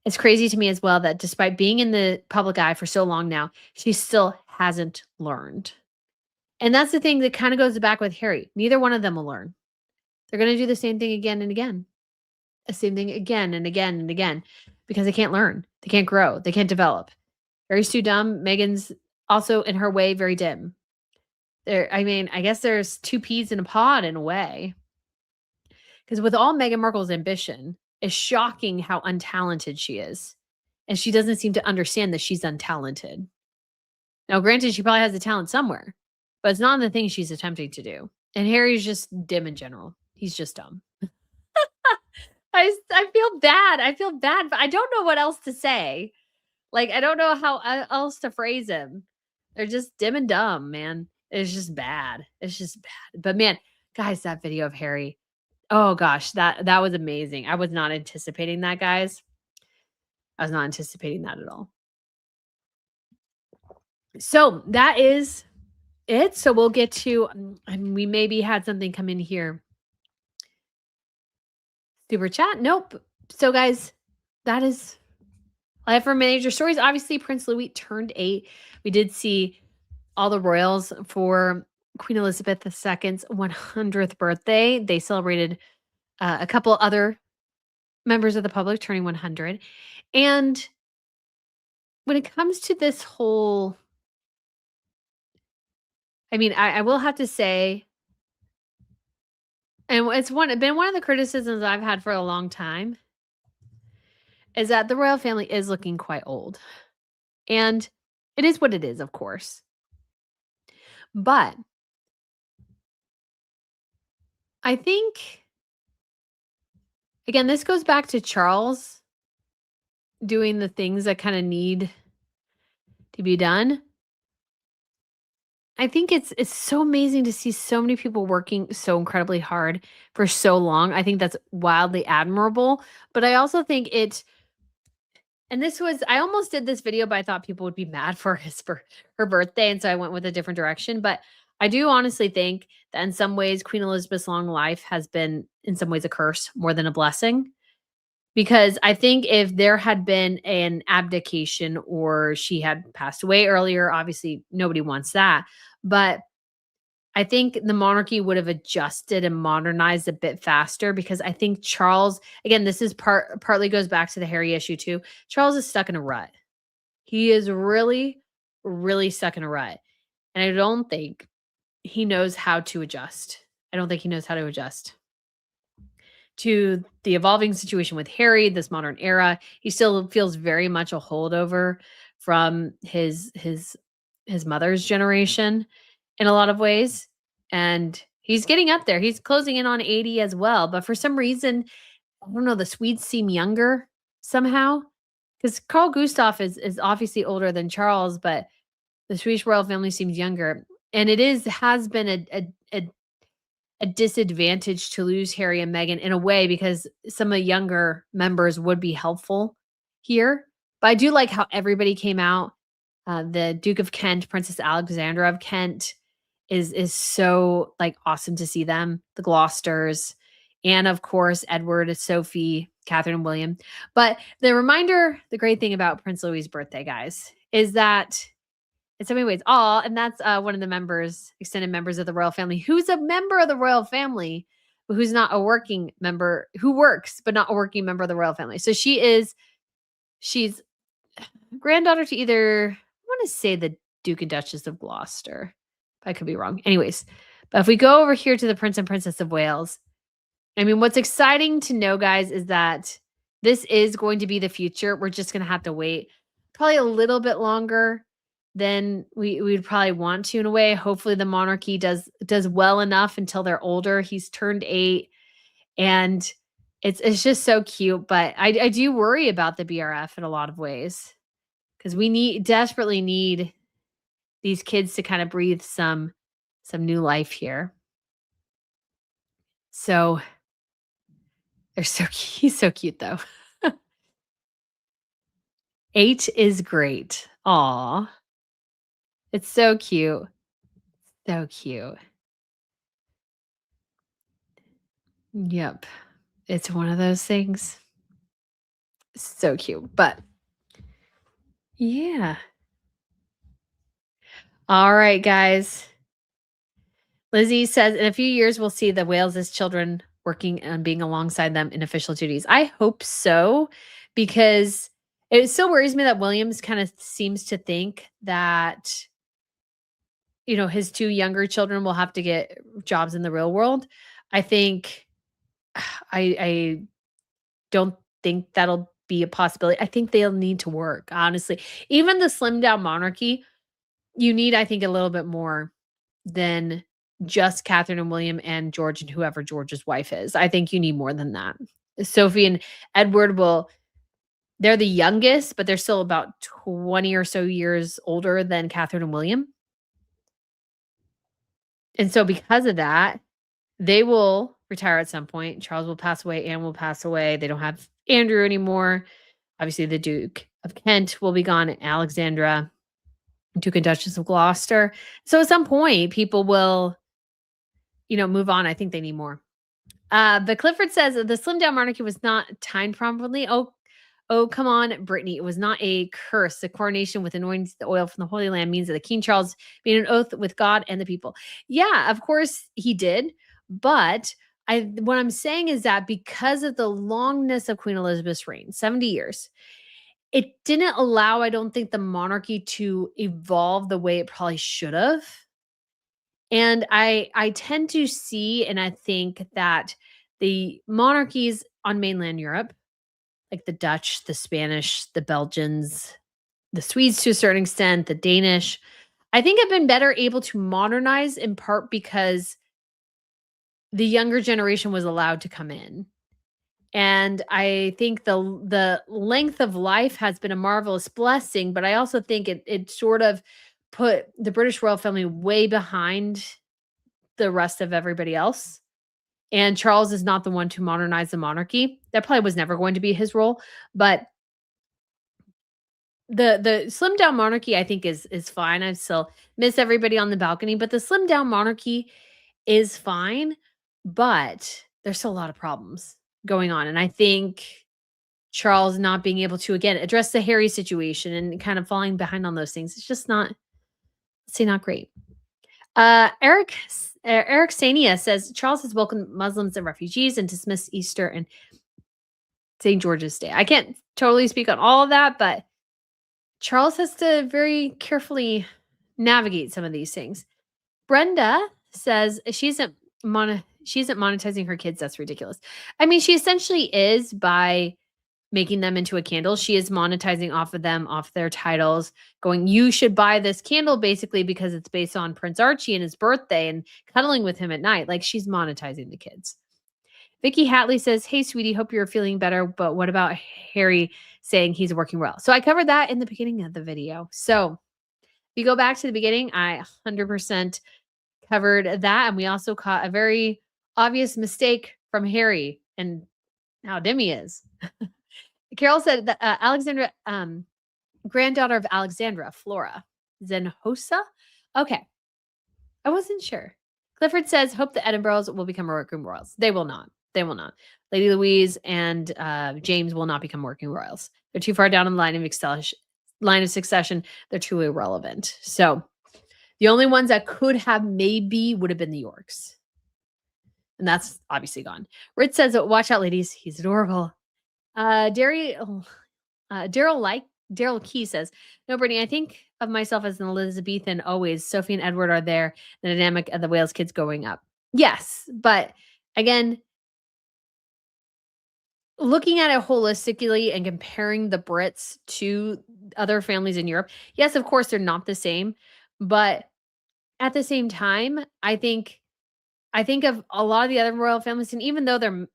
it's crazy to me as well that despite being in the public eye for so long now, she still hasn't learned. And that's the thing that kind of goes back with Harry. Neither one of them will learn. They're going to do the same thing again and again. The same thing again and again and again because they can't learn. They can't grow. They can't develop. Harry's too dumb. Meghan's also in her way very dim. I guess there's two peas in a pod in a way. Because with all Meghan Markle's ambition, it's shocking how untalented she is. And she doesn't seem to understand that she's untalented. Now, granted, she probably has the talent somewhere, but it's not in the thing she's attempting to do. And Harry's just dim in general. He's just dumb. I feel bad. I feel bad, but I don't know what else to say. Like, I don't know how else to phrase him. They're just dim and dumb, man. It's just bad. It's just bad. But man, guys, that video of Harry, oh gosh, that was amazing. I was not anticipating that, guys. I was not anticipating that at all. So that is it. So we'll get to, we maybe had something come in here. Super chat. Nope. So guys, that is all I have for major stories. Obviously, Prince Louis turned 8. We did see all the royals for Queen Elizabeth II's 100th birthday. They celebrated a couple other members of the public turning 100. And when it comes to this whole, I mean, I will have to say, and it's been one of the criticisms I've had for a long time, is that the royal family is looking quite old. And it is what it is, of course. But I think, again, this goes back to Charles doing the things that kind of need to be done. I think it's so amazing to see so many people working so incredibly hard for so long. I think that's wildly admirable, but I also think and this was, I almost did this video, but I thought people would be mad for her birthday, and so I went with a different direction. But I do honestly think that in some ways Queen Elizabeth's long life has been in some ways a curse more than a blessing. Because I think if there had been an abdication or she had passed away earlier, obviously nobody wants that. But I think the monarchy would have adjusted and modernized a bit faster, because I think Charles, again, this is partly goes back to the Harry issue too. Charles is stuck in a rut. He is really, really stuck in a rut. And I don't think he knows how to adjust. I don't think he knows how to adjust to the evolving situation with Harry, this modern era. He still feels very much a holdover from his mother's generation in a lot of ways. And he's getting up there. He's closing in on 80 as well. But for some reason, I don't know, the Swedes seem younger somehow. Because Carl Gustaf is obviously older than Charles, but the Swedish royal family seems younger. And has been a disadvantage to lose Harry and Meghan in a way, because some of the younger members would be helpful here. But I do like how everybody came out. The Duke of Kent, Princess Alexandra of Kent is so like awesome to see them. The Gloucesters, and of course Edward, Sophie, Catherine, and William. But the great thing about Prince Louis's birthday, guys, is that in so many ways, and that's one of the extended members of the royal family, who's a member of the royal family, but who's not a working member, who works, but not a working member of the royal family. So she's granddaughter to either, I want to say the Duke and Duchess of Gloucester. I could be wrong. Anyways, but if we go over here to the Prince and Princess of Wales, I mean, what's exciting to know, guys, is that this is going to be the future. We're just going to have to wait probably a little bit longer than we'd probably want to in a way. Hopefully the monarchy does well enough until they're older. He's turned 8, and it's just so cute. But I do worry about the BRF in a lot of ways, because we desperately need these kids to kind of breathe some new life here. So he's so cute though. 8 is great. Aw. It's so cute. So cute. Yep. It's one of those things. So cute. But yeah. All right, guys. Lizzie says in a few years we'll see the Wales' children working and being alongside them in official duties. I hope so, because it still worries me that Williams kind of seems to think that, his 2 younger children will have to get jobs in the real world. I think I don't think that'll be a possibility. I think they'll need to work, honestly. Even the slimmed down monarchy, you need, I think, a little bit more than just Catherine and William and George and whoever George's wife is. I think you need more than that. Sophie and Edward they're the youngest, but they're still about 20 or so years older than Catherine and William. And so because of that, they will retire at some point. Charles will pass away, Anne will pass away. They don't have Andrew anymore. Obviously, the Duke of Kent will be gone, Alexandra, Duke and Duchess of Gloucester. So at some point, people will, move on. I think they need more. But Clifford says the slim down monarchy was not timed properly. Oh, come on, Brittany. It was not a curse. The coronation with anointing the oil from the Holy Land means that the King Charles made an oath with God and the people. Yeah, of course he did. But what I'm saying is that because of the longness of Queen Elizabeth's reign, 70 years, it didn't allow, I don't think, the monarchy to evolve the way it probably should have. And I tend to see and I think that the monarchies on mainland Europe, like the Dutch, the Spanish, the Belgians, the Swedes to a certain extent, the Danish, I think have been better able to modernize in part because the younger generation was allowed to come in. And I think the length of life has been a marvelous blessing, but I also think it sort of put the British royal family way behind the rest of everybody else. And Charles is not the one to modernize the monarchy. That probably was never going to be his role, but the slim down monarchy I think is fine. I still miss everybody on the balcony, but the slim down monarchy is fine, but there's still a lot of problems going on. And I think Charles not being able to again address the Harry situation and kind of falling behind on those things, it's just not, let's say, not great. Eric Sania says Charles has welcomed Muslims and refugees and dismissed Easter and St. George's Day. I can't totally speak on all of that, but Charles has to very carefully navigate some of these things. Brenda says she isn't monetizing her kids. That's ridiculous. I mean, she essentially is by making them into a candle. She is monetizing off of them, off their titles, going, you should buy this candle basically because it's based on Prince Archie and his birthday and cuddling with him at night. Like she's monetizing the kids. Vicky Hatley says, hey, sweetie, hope you're feeling better. But what about Harry saying he's working well? So I covered that in the beginning of the video. So if you go back to the beginning, I 100% covered that. And we also caught a very obvious mistake from Harry and how dim he is. Carol said that Alexandra, granddaughter of Alexandra, Flora Zenhosa. Okay. I wasn't sure. Clifford says, hope the Edinburghs will become working royals. They will not. They will not. Lady Louise and James will not become working royals. They're too far down in the line of succession. They're too irrelevant. So the only ones that could have maybe would have been the Yorks. And that's obviously gone. Ritz says, watch out, ladies. He's adorable. Daryl Key says, no, Brittany, I think of myself as an Elizabethan always. Sophie and Edward are there. The dynamic of the Wales kids growing up. Yes. But again, looking at it holistically and comparing the Brits to other families in Europe, yes, of course, they're not the same. But at the same time, I think of a lot of the other royal families, and even though they're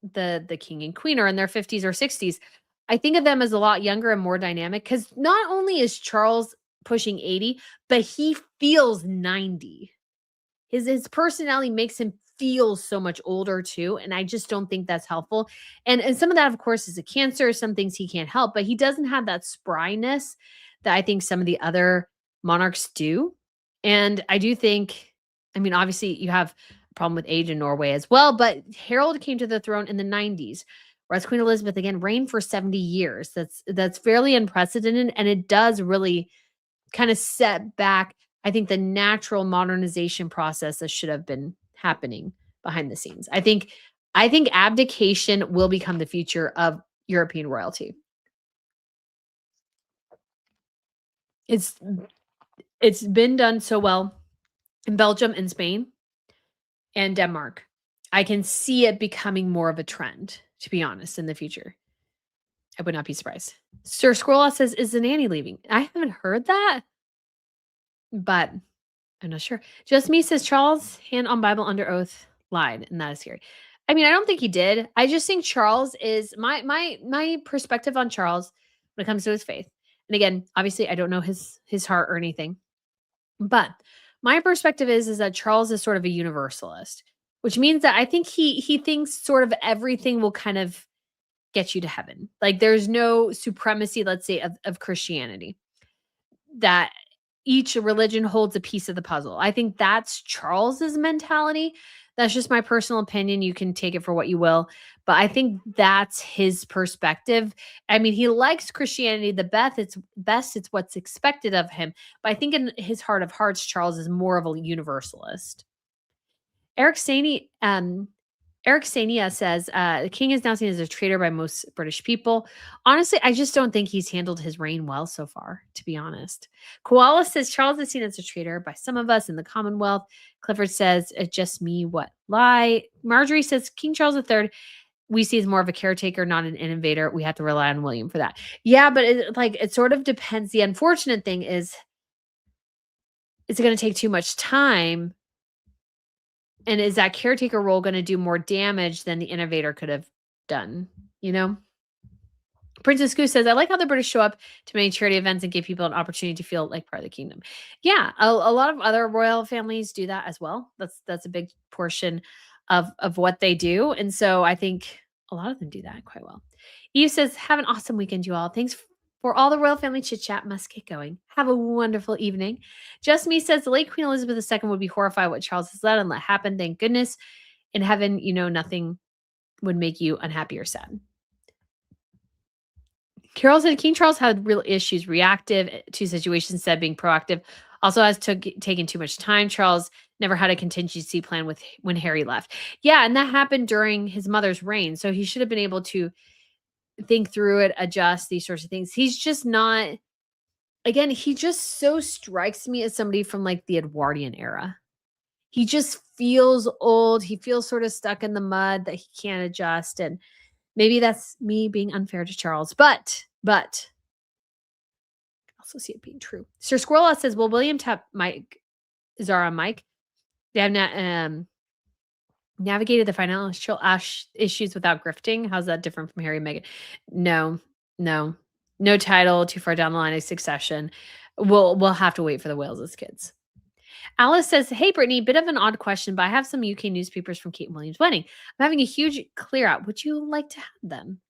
the king and queen are in their 50s or 60s, I think of them as a lot younger and more dynamic because not only is Charles pushing 80, but he feels 90. His personality makes him feel so much older too, and I just don't think that's helpful. And some of that, of course, is a cancer. Some things he can't help, but he doesn't have that spryness that I think some of the other monarchs do. And I do think, I mean, obviously you have a problem with age in Norway as well, but Harold came to the throne in the 90s, whereas Queen Elizabeth again reigned for 70 years. That's fairly unprecedented, and it does really kind of set back, I think, the natural modernization process that should have been happening behind the scenes. I think abdication will become the future of European royalty. It's been done so well in Belgium and Spain and Denmark. I can see it becoming more of a trend, to be honest, in the future. I would not be surprised. Sir Scrolla says, is the nanny leaving? I haven't heard that, but I'm not sure. Just Me says, Charles, hand on Bible under oath, lied, and that is scary. I mean, I don't think he did. I just think Charles is my perspective on Charles when it comes to his faith. And again, obviously, I don't know his heart or anything, but my perspective is that Charles is sort of a universalist, which means that I think he thinks sort of everything will kind of get you to heaven. Like there's no supremacy, let's say, of Christianity, that each religion holds a piece of the puzzle. I think that's Charles's mentality. That's just my personal opinion. You can take it for what you will, but I think that's his perspective. I mean, he likes Christianity the best. It's what's expected of him. But I think in his heart of hearts, Charles is more of a universalist. Eric Saney, Eric Sania says, the king is now seen as a traitor by most British people. Honestly, I just don't think he's handled his reign well so far, to be honest. Koala says, Charles is seen as a traitor by some of us in the Commonwealth. Clifford says, it's just me, what lie. Marjorie says, King Charles III, we see as more of a caretaker, not an innovator. We have to rely on William for that. Yeah, but it sort of depends. The unfortunate thing is, it's going to take too much time. And is that caretaker role going to do more damage than the innovator could have done? You know? Princess Goose says, I like how the British show up to many charity events and give people an opportunity to feel like part of the kingdom. Yeah, a lot of other royal families do that as well. That's a big portion of what they do. And so I think a lot of them do that quite well. Eve says, have an awesome weekend, you all. Thanks for all the royal family chit chat. Must get going. Have a wonderful evening. Just Me says, the late Queen Elizabeth II would be horrified what Charles has let and let happen. Thank goodness. In heaven, you know, nothing would make you unhappy or sad. Carol said King Charles had real issues, reactive to situations instead of being proactive. Also has taken too much time. Charles never had a contingency plan when Harry left. Yeah, and that happened during his mother's reign. So he should have been able to think through it, adjust these sorts of things. He's just not, again, he just so strikes me as somebody from like the Edwardian era. He just feels old. He feels sort of stuck in the mud that he can't adjust. And maybe that's me being unfair to Charles, but I also see it being true. Sir Squirrel says, will William tap Zara and Mike? They have navigated the financial issues without grifting. How's that different from Harry and Meghan? No title too far down the line of succession. We'll have to wait for the Wales' kids. Alice says, hey, Brittany, bit of an odd question, but I have some UK newspapers from Kate and William's wedding. I'm having a huge clear out. Would you like to have them?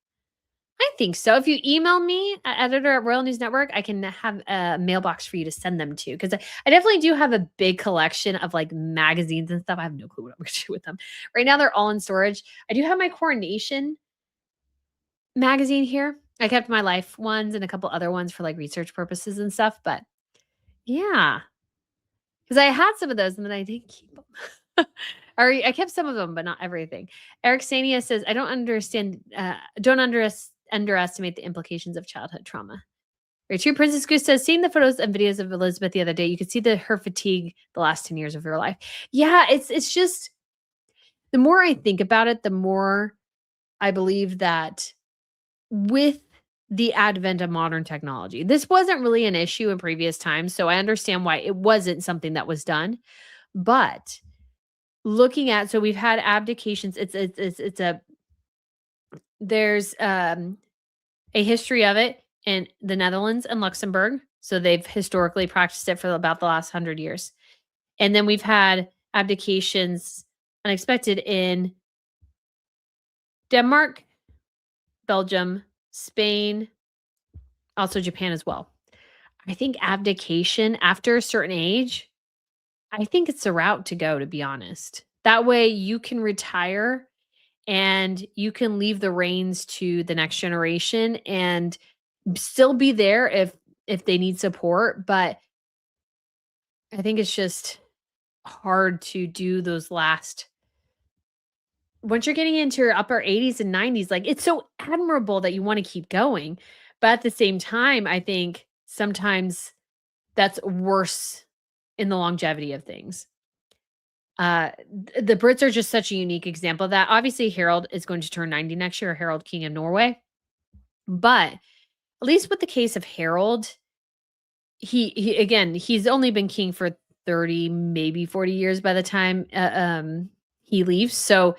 I think so. If you email me, editor at Royal News Network, I can have a mailbox for you to send them to. Because I definitely do have a big collection of like magazines and stuff. I have no clue what I'm going to do with them. Right now, they're all in storage. I do have my Coronation magazine here. I kept my Life ones and a couple other ones for like research purposes and stuff. But yeah, because I had some of those and then I didn't keep them. Or I kept some of them, but not everything. Eric Sania says, I don't underestimate the implications of childhood trauma. Very true. Princess Goose says, seeing the photos and videos of Elizabeth the other day, you could see her fatigue the last 10 years of her life. Yeah, it's just, the more I think about it, the more I believe that with the advent of modern technology, this wasn't really an issue in previous times. So I understand why it wasn't something that was done. But looking at, so we've had abdications. There's a history of it in the Netherlands and Luxembourg. So they've historically practiced it for about the last 100 years. And then we've had abdications unexpected in Denmark, Belgium, Spain, also Japan as well. I think abdication after a certain age, I think it's the route to go, to be honest. That way you can retire and you can leave the reins to the next generation and still be there if they need support. But I think it's just hard to do those last, once you're getting into your upper 80s and 90s, like it's so admirable that you want to keep going. But at the same time, I think sometimes that's worse in the longevity of things. The Brits are just such a unique example of that. Obviously, Harold is going to turn 90 next year, Harold, King of Norway. But at least with the case of Harold, he again, he's only been king for 30, maybe 40 years by the time he leaves. So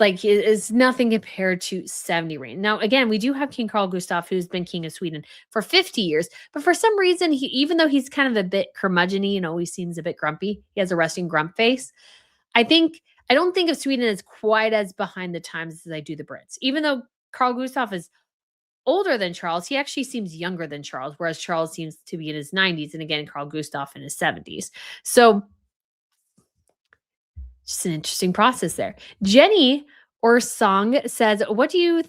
like it is nothing compared to 70 reign. Now, again, we do have King Carl Gustaf, who's been king of Sweden for 50 years. But for some reason, even though he's kind of a bit curmudgeon-y and always seems a bit grumpy, he has a resting grump face. I don't think of Sweden as quite as behind the times as I do the Brits. Even though Carl Gustaf is older than Charles. He actually seems younger than Charles, whereas Charles seems to be in his 90s. And again, Carl Gustaf in his 70s. So just an interesting process there. Jenny or Song says, what do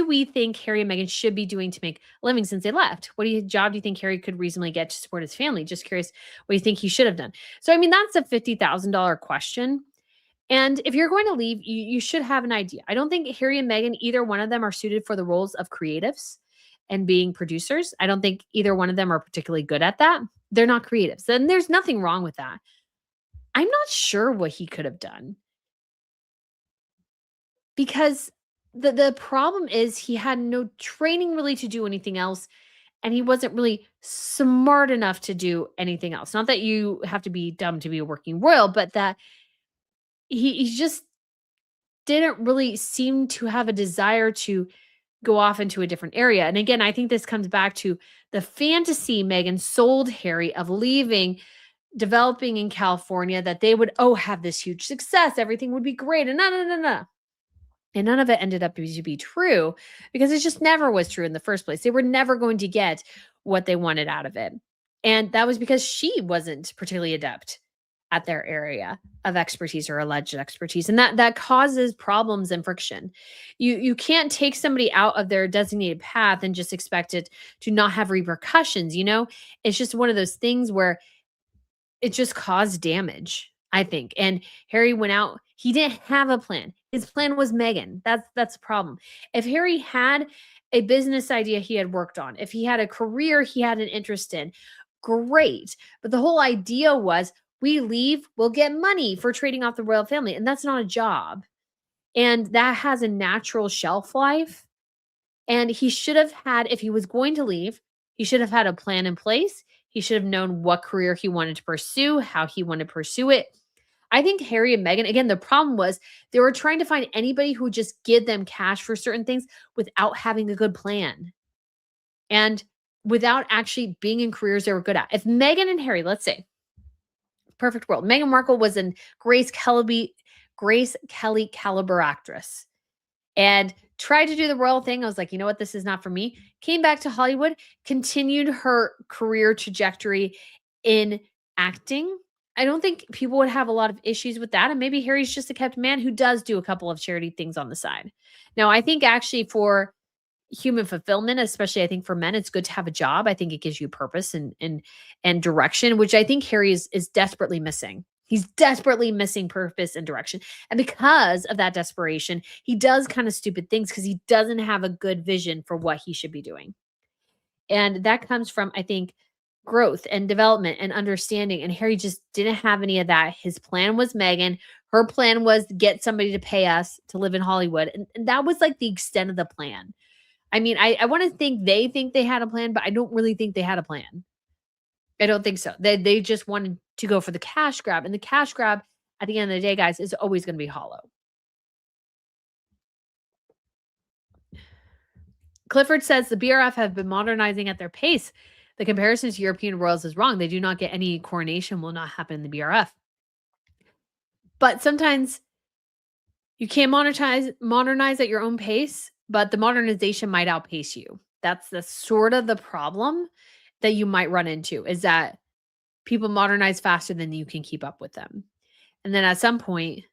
we think Harry and Meghan should be doing to make a living since they left? What job do you think Harry could reasonably get to support his family? Just curious what you think he should have done. So, I mean, that's a $50,000 question. And if you're going to leave, you should have an idea. I don't think Harry and Meghan, either one of them are suited for the roles of creatives and being producers. I don't think either one of them are particularly good at that. They're not creatives. And there's nothing wrong with that. I'm not sure what he could have done. Because the problem is he had no training really to do anything else. And he wasn't really smart enough to do anything else. Not that you have to be dumb to be a working royal, but that he just didn't really seem to have a desire to go off into a different area. And again, I think this comes back to the fantasy Meghan sold Harry of leaving, developing in California, that they would, have this huge success. Everything would be great. And no. And none of it ended up to be true because it just never was true in the first place. They were never going to get what they wanted out of it. And that was because she wasn't particularly adept at their area of expertise or alleged expertise. And that causes problems and friction. You can't take somebody out of their designated path and just expect it to not have repercussions. It's just one of those things where it just caused damage, I think. And Harry went out. He didn't have a plan. His plan was Meghan. That's a problem. If Harry had a business idea he had worked on, if he had a career he had an interest in, great. But the whole idea was, we leave, we'll get money for trading off the royal family. And that's not a job. And that has a natural shelf life. And he should have had, if he was going to leave, he should have had a plan in place. He should have known what career he wanted to pursue, how he wanted to pursue it. I think Harry and Meghan, again, the problem was they were trying to find anybody who would just give them cash for certain things without having a good plan and without actually being in careers they were good at. If Meghan and Harry, let's say, perfect world, Meghan Markle was a Grace Kelly caliber actress and tried to do the royal thing. I was like, you know what? This is not for me. Came back to Hollywood, continued her career trajectory in acting. I don't think people would have a lot of issues with that. And maybe Harry's just a kept man who does do a couple of charity things on the side. Now, I think actually for human fulfillment, especially I think for men, it's good to have a job. I think it gives you purpose and direction, which I think Harry is desperately missing. He's desperately missing purpose and direction. And because of that desperation, he does kind of stupid things because he doesn't have a good vision for what he should be doing. And that comes from, I think, growth and development and understanding. And Harry just didn't have any of that. His plan was Meghan. Her plan was get somebody to pay us to live in Hollywood. And that was like the extent of the plan. I mean, I want to think they had a plan, but I don't really think they had a plan. I don't think so. They just wanted to go for the cash grab. And the cash grab, at the end of the day, guys, is always going to be hollow. Clifford says the BRF have been modernizing at their pace. The comparison to European royals is wrong. They do not get any coronation, will not happen in the BRF. But sometimes you can't modernize at your own pace, but the modernization might outpace you. That's the sort of the problem that you might run into, is that people modernize faster than you can keep up with them. And then at some point,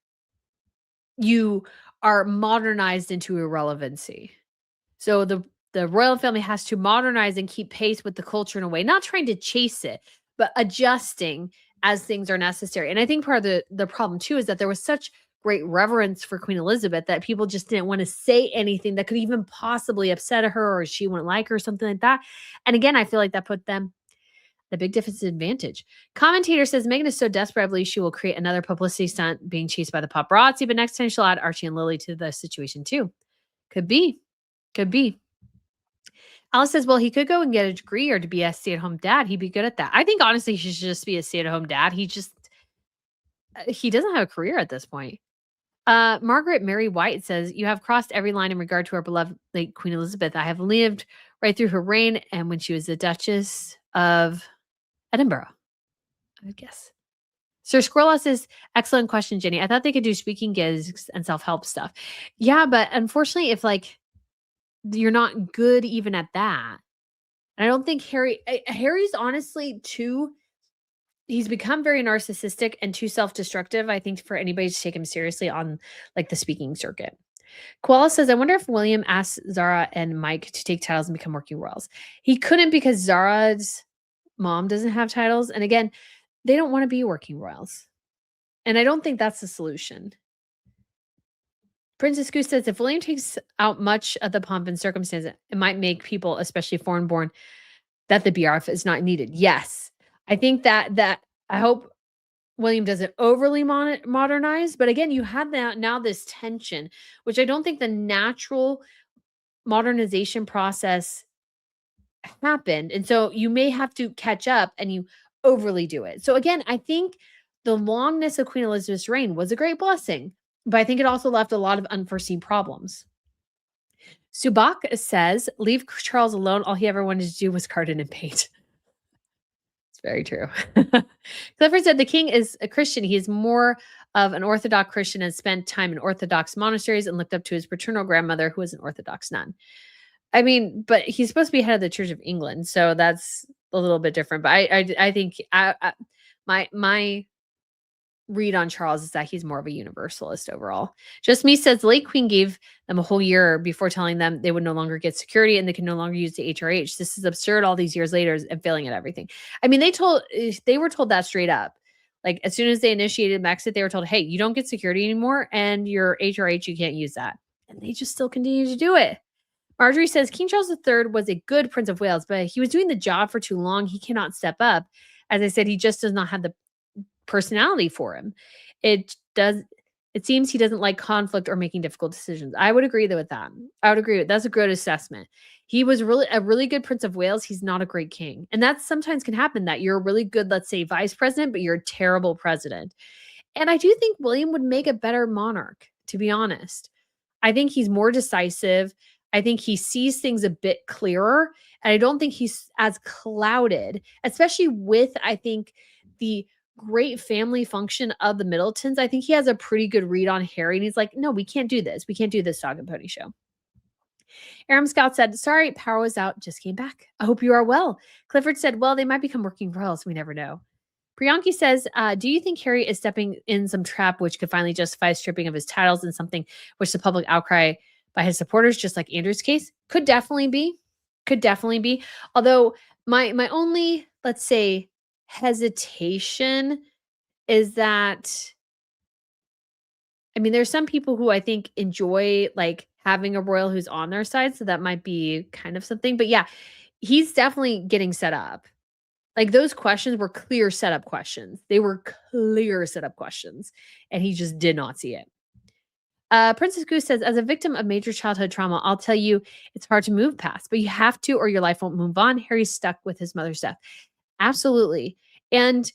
you are modernized into irrelevancy. So the royal family has to modernize and keep pace with the culture in a way, not trying to chase it, but adjusting as things are necessary. And I think part of the problem too is that there was such great reverence for Queen Elizabeth that people just didn't want to say anything that could even possibly upset her or she wouldn't like her or something like that. And again, I feel like that put them the big disadvantage. Commentator says Meghan is so desperate, I believe she will create another publicity stunt being chased by the paparazzi, but next time she'll add Archie and Lily to the situation too. Could be. Alice says, well, he could go and get a degree or to be a stay-at-home dad. He'd be good at that. I think honestly, he should just be a stay-at-home dad. He doesn't have a career at this point. Margaret Mary White says, you have crossed every line in regard to our beloved late Queen Elizabeth. I have lived right through her reign and when she was the Duchess of Edinburgh, I would guess. Sir Squirrel says, excellent question, Jenny. I thought they could do speaking gigs and self-help stuff. Yeah, but unfortunately, if you're not good even at that. And I don't think Harry's honestly he's become very narcissistic and too self-destructive, I think, for anybody to take him seriously on like the speaking circuit. Koala says, I wonder if William asked Zara and Mike to take titles and become working royals. He couldn't because Zara's mom doesn't have titles. And again, they don't want to be working royals. And I don't think that's the solution. Princess Goose says, if William takes out much of the pomp and circumstance, it might make people, especially foreign born, that the BRF is not needed. Yes. I think that I hope William doesn't overly modernize, but again, you have that now this tension, which I don't think the natural modernization process happened. And so you may have to catch up and you overly do it. So again, I think the longness of Queen Elizabeth's reign was a great blessing, but I think it also left a lot of unforeseen problems. Subak says, leave Charles alone. All he ever wanted to do was garden and paint. It's very true. Clifford said, the king is a Christian. He is more of an Orthodox Christian and spent time in Orthodox monasteries and looked up to his paternal grandmother, who was an Orthodox nun. I mean, but he's supposed to be head of the Church of England, so that's a little bit different. But I think my read on Charles is that he's more of a universalist overall. Just Me says the late queen gave them a whole year before telling them they would no longer get security and they can no longer use the HRH. This is absurd all these years later and failing at everything. I mean, they were told that straight up. Like as soon as they initiated Brexit, they were told, hey, you don't get security anymore and your HRH, you can't use that. And they just still continue to do it. Marjorie says King Charles III was a good Prince of Wales, but he was doing the job for too long. He cannot step up. As I said, he just does not have the personality for him. It seems he doesn't like conflict or making difficult decisions. I would agree with that. I would agree with that's a good assessment. He was really a really good Prince of Wales. He's not a great king. And that sometimes can happen that you're a really good, let's say, vice president, but you're a terrible president. And I do think William would make a better monarch, to be honest. I think he's more decisive. I think he sees things a bit clearer. And I don't think he's as clouded, especially with, I think, the great family function of the Middletons. I think he has a pretty good read on Harry. And he's like, no, we can't do this. We can't do this dog and pony show. Aram Scout said, sorry, power was out. Just came back. I hope you are well. Clifford said, well, they might become working royals. We never know. Priyanki says, do you think Harry is stepping in some trap which could finally justify stripping of his titles and something which the public outcry by his supporters, just like Andrew's case? Could definitely be. Could definitely be. Although my only, let's say, hesitation is that, I mean, there's some people who I think enjoy like having a royal who's on their side. So that might be kind of something. But yeah, he's definitely getting set up. Like those questions were clear setup questions. They were clear setup questions. And he just did not see it. Princess Goose says, as a victim of major childhood trauma, I'll tell you it's hard to move past, but you have to or your life won't move on. Harry's stuck with his mother's death. Absolutely. And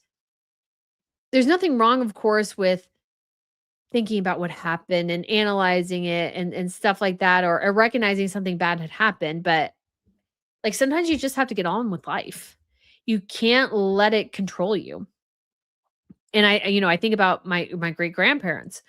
there's nothing wrong, of course, with thinking about what happened and analyzing it and stuff like that, or recognizing something bad had happened. But like sometimes you just have to get on with life. You can't let it control you. And I think about my great grandparents.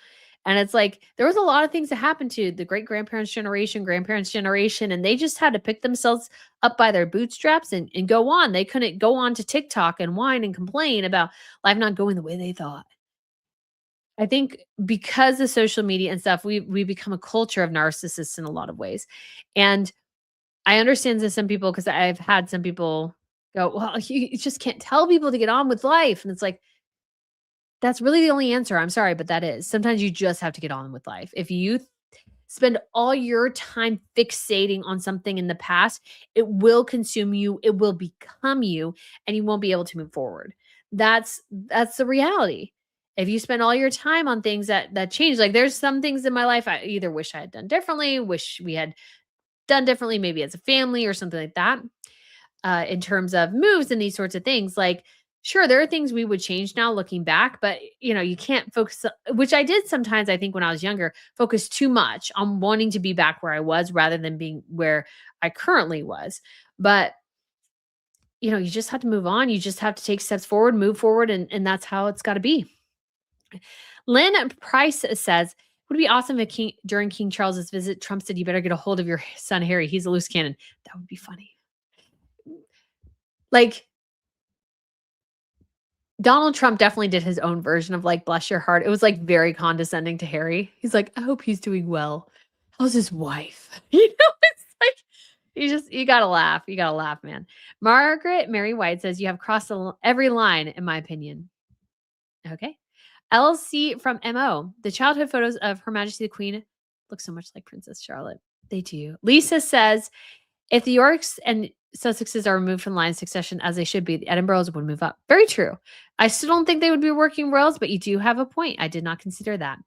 And it's like, there was a lot of things that happened to the great grandparents' generation, and they just had to pick themselves up by their bootstraps and go on. They couldn't go on to TikTok and whine and complain about life not going the way they thought. I think because of social media and stuff, we become a culture of narcissists in a lot of ways. And I understand that some people, because I've had some people go, well, you just can't tell people to get on with life. And it's like, that's really the only answer. I'm sorry, but that is. Sometimes you just have to get on with life. If you spend all your time fixating on something in the past, it will consume you, it will become you, and you won't be able to move forward. That's the reality. If you spend all your time on things that change, like there's some things in my life I either wish I had done differently, wish we had done differently, maybe as a family or something like that, in terms of moves and these sorts of things. Like, sure, there are things we would change now looking back, but you can't focus, which I did sometimes, I think when I was younger, focus too much on wanting to be back where I was rather than being where I currently was. But, you just have to move on. You just have to take steps forward, move forward, and that's how it's got to be. Lynn Price says, Would be awesome if during King Charles's visit, Trump said, "You better get a hold of your son Harry. He's a loose cannon." That would be funny. Like, Donald Trump definitely did his own version of like, bless your heart. It was like very condescending to Harry. He's like, I hope he's doing well. How's his wife? It's like, you gotta laugh. You gotta laugh, man. Margaret Mary White says, you have crossed every line, in my opinion. Okay. LC from MO. The childhood photos of Her Majesty the Queen look so much like Princess Charlotte. They do. Lisa says, if the Yorks and Sussexes are removed from the line of succession as they should be, the Edinburghs would move up. Very true. I still don't think they would be working royals, but you do have a point. I did not consider that.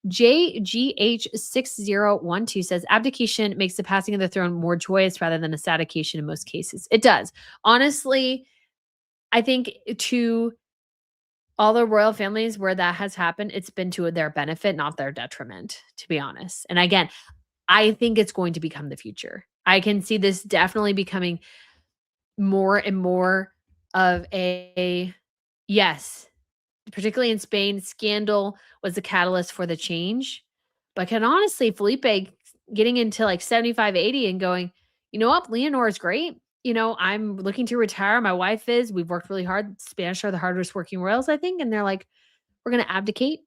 JGH6012 says abdication makes the passing of the throne more joyous rather than a sad occasion in most cases. It does. Honestly, I think to all the royal families where that has happened, it's been to their benefit, not their detriment, to be honest. And again, I think it's going to become the future. I can see this definitely becoming more and more of a yes, particularly in Spain, scandal was the catalyst for the change. But can honestly, Felipe getting into like 75, 80 and going, you know what, Leonor is great. I'm looking to retire. My wife is. We've worked really hard. Spanish are the hardest working royals, I think. And they're like, we're going to abdicate.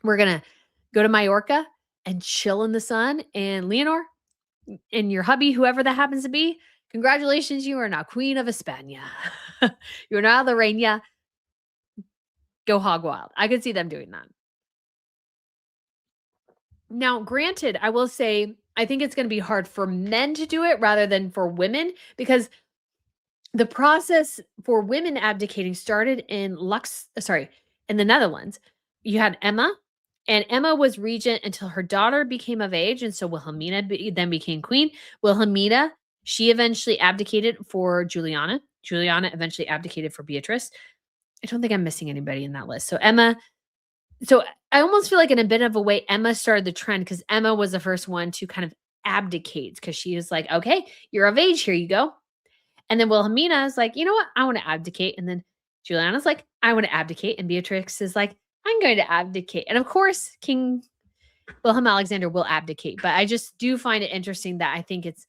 We're going to go to Mallorca and chill in the sun. And Leonor and your hubby, whoever that happens to be, congratulations. You are now Queen of España. You're now the reina. Go hog wild. I could see them doing that. Now, granted, I will say, I think it's going to be hard for men to do it rather than for women, because the process for women abdicating started in in the Netherlands. You had Emma, and Emma was regent until her daughter became of age. And so Wilhelmina then became queen. Wilhelmina, she eventually abdicated for Juliana. Juliana eventually abdicated for Beatrice. I don't think I'm missing anybody in that list. So Emma, so I almost feel like in a bit of a way, Emma started the trend because Emma was the first one to kind of abdicate because she was like, okay, you're of age, here you go. And then Wilhelmina is like, you know what? I want to abdicate. And then Juliana's like, I want to abdicate. And Beatrix is like, I'm going to abdicate. And of course, King Wilhelm Alexander will abdicate. But I just do find it interesting that I think it's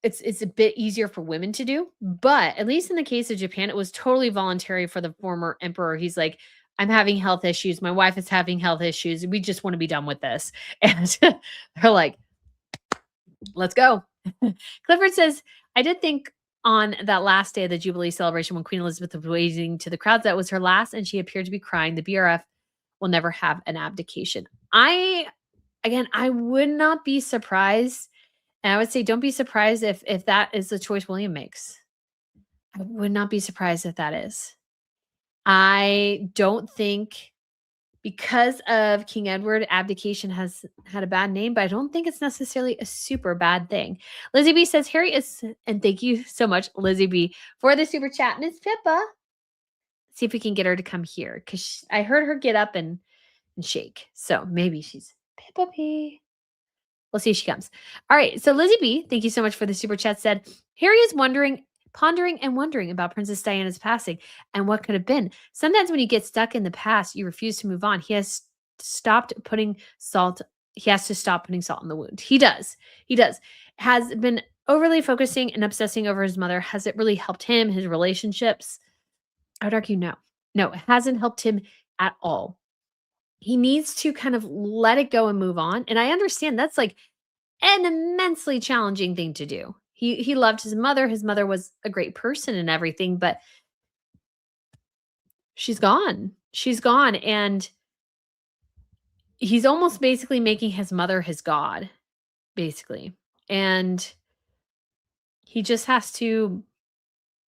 a bit easier for women to do. But at least in the case of Japan, it was totally voluntary for the former emperor. He's like, I'm having health issues. My wife is having health issues. We just want to be done with this. And they're like, let's go. Clifford says, I did think on that last day of the Jubilee celebration when Queen Elizabeth was waving to the crowds, that was her last, and she appeared to be crying. The BRF will never have an abdication. I would not be surprised. And I would say don't be surprised if that is the choice William makes. I would not be surprised if that is. I don't think, because of King Edward, abdication has had a bad name, but I don't think it's necessarily a super bad thing. Lizzie B says, Harry is, and thank you so much, Lizzie B, for the super chat. Miss Pippa. Let's see if we can get her to come here, because I heard her get up and shake. So maybe she's Pippa P. We'll see if she comes. All right. So Lizzie B, thank you so much for the super chat, said, Harry is pondering and wondering about Princess Diana's passing and what could have been. Sometimes when you get stuck in the past, you refuse to move on. He has to stop putting salt in the wound. He does. Has been overly focusing and obsessing over his mother. Has it really helped him, his relationships? I would argue no. No, it hasn't helped him at all. He needs to kind of let it go and move on. And I understand that's like an immensely challenging thing to do. He loved his mother. His mother was a great person and everything, but she's gone. She's gone. And he's almost basically making his mother his god, basically. And he just has to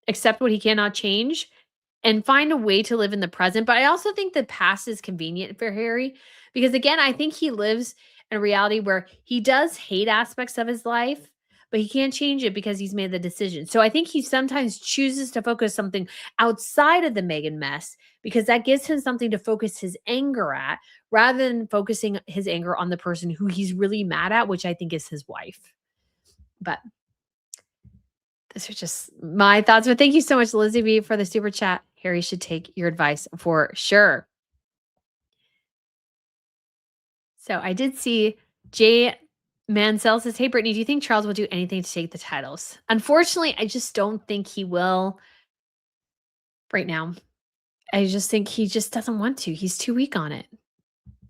accept what he cannot change and find a way to live in the present. But I also think the past is convenient for Harry because, again, I think he lives in a reality where he does hate aspects of his life, but he can't change it because he's made the decision. So I think he sometimes chooses to focus something outside of the Meghan mess because that gives him something to focus his anger at rather than focusing his anger on the person who he's really mad at, which I think is his wife. But these are just my thoughts. But thank you so much, Lizzie B, for the super chat. Harry should take your advice for sure. So I did see Jay Mansell says, "Hey, Brittany, do you think Charles will do anything to take the titles?" Unfortunately, I just don't think he will right now. I just think he just doesn't want to. He's too weak on it.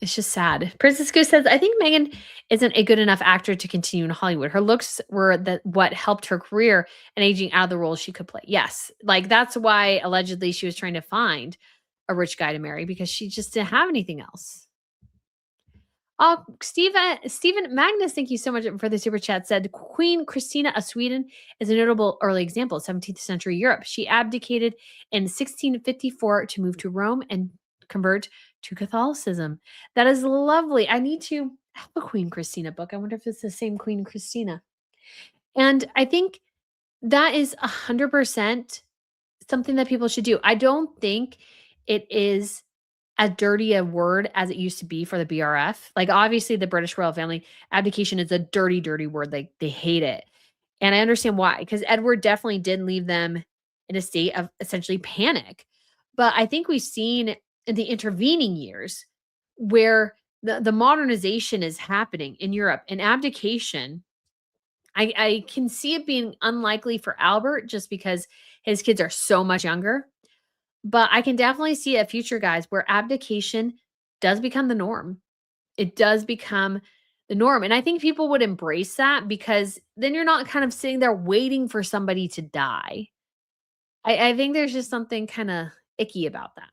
It's just sad. Princess Goose says, "I think Meghan isn't a good enough actor to continue in Hollywood. Her looks were what helped her career, and aging out of the roles she could play." Yes, like that's why allegedly she was trying to find a rich guy to marry because she just didn't have anything else. Oh, Stephen Magnus, thank you so much for the super chat. Said Queen Christina of Sweden is a notable early example of 17th century Europe. She abdicated in 1654 to move to Rome and convert to Catholicism. That is lovely. I need to have a Queen Christina book. I wonder if it's the same Queen Christina. And I think that is 100% something that people should do. I don't think it is as dirty a word as it used to be for the BRF. Like, obviously, the British royal family, abdication is a dirty, dirty word. Like, they hate it. And I understand why, because Edward definitely did leave them in a state of essentially panic. But I think we've seen in the intervening years where the modernization is happening in Europe and abdication. I can see it being unlikely for Albert just because his kids are so much younger. But I can definitely see a future, guys, where abdication does become the norm. It does become the norm. And I think people would embrace that because then you're not kind of sitting there waiting for somebody to die. I think there's just something kind of icky about that.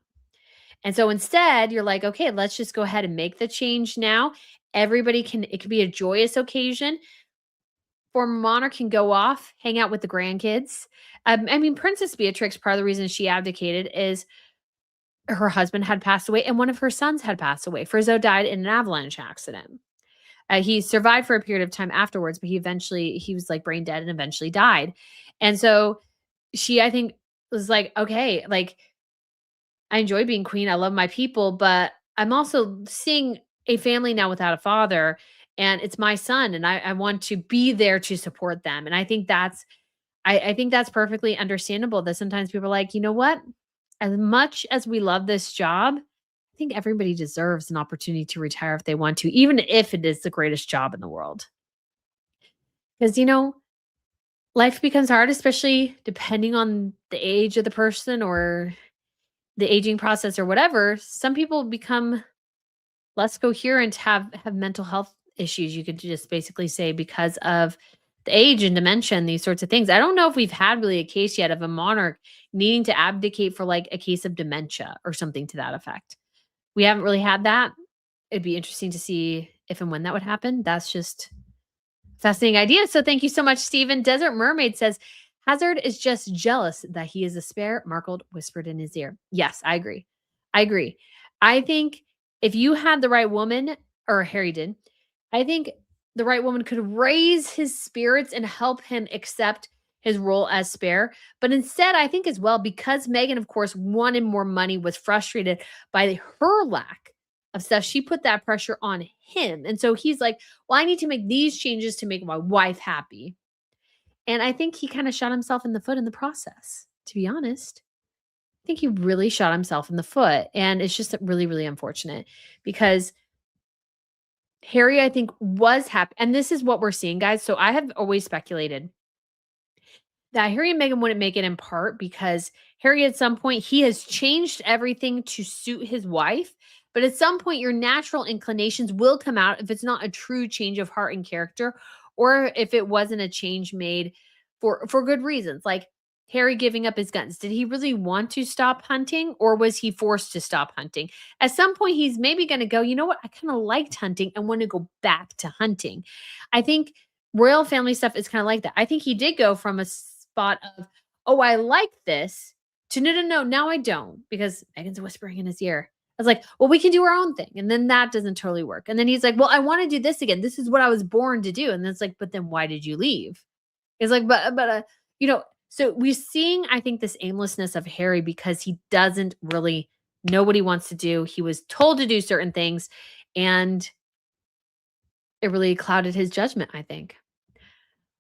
And so instead, you're like, okay, let's just go ahead and make the change now. Everybody can, it could be a joyous occasion. Former monarch can go off, hang out with the grandkids. I mean, Princess Beatrix, part of the reason she abdicated is her husband had passed away and one of her sons had passed away. Frizzo died in an avalanche accident. He survived for a period of time afterwards, but he was like brain dead and eventually died. And so she, I think, was like, okay, like I enjoy being queen. I love my people, but I'm also seeing a family now without a father, and it's my son, and I want to be there to support them. And I think I think that's perfectly understandable that sometimes people are like, you know what? As much as we love this job, I think everybody deserves an opportunity to retire if they want to, even if it is the greatest job in the world. Because, life becomes hard, especially depending on the age of the person or the aging process or whatever. Some people become less coherent, have mental health issues, you could just basically say, because of the age and dementia and these sorts of things. I don't know if we've had really a case yet of a monarch needing to abdicate for like a case of dementia or something to that effect. We haven't really had that. It'd be interesting to see if and when that would happen. That's just fascinating idea. So thank you so much, Stephen. Desert Mermaid says Hazard is just jealous that he is a spare. Markle whispered in his ear. Yes, I agree. I agree. I think if you had the right woman, or Harry did, I think the right woman could raise his spirits and help him accept his role as spare. But instead, I think as well, because Meghan, of course, wanted more money, was frustrated by her lack of stuff, she put that pressure on him. And so he's like, well, I need to make these changes to make my wife happy. And I think he kind of shot himself in the foot in the process, to be honest. I think he really shot himself in the foot. And it's just really, really unfortunate because Harry, I think, was happy. And this is what we're seeing, guys. So I have always speculated that Harry and Meghan wouldn't make it in part because Harry, at some point, he has changed everything to suit his wife. But at some point, your natural inclinations will come out if it's not a true change of heart and character, or if it wasn't a change made for good reasons. Like Harry giving up his guns. Did he really want to stop hunting, or was he forced to stop hunting? At some point, he's maybe going to go, you know what? I kind of liked hunting and want to go back to hunting. I think royal family stuff is kind of like that. I think he did go from a spot of, oh, I like this, to no, now I don't, because Meghan's whispering in his ear. I was like, well, we can do our own thing. And then that doesn't totally work. And then he's like, well, I want to do this again. This is what I was born to do. And then it's like, but then why did you leave? It's like, so we're seeing, I think, this aimlessness of Harry because he doesn't really know what he wants to do. He was told to do certain things, and it really clouded his judgment, I think.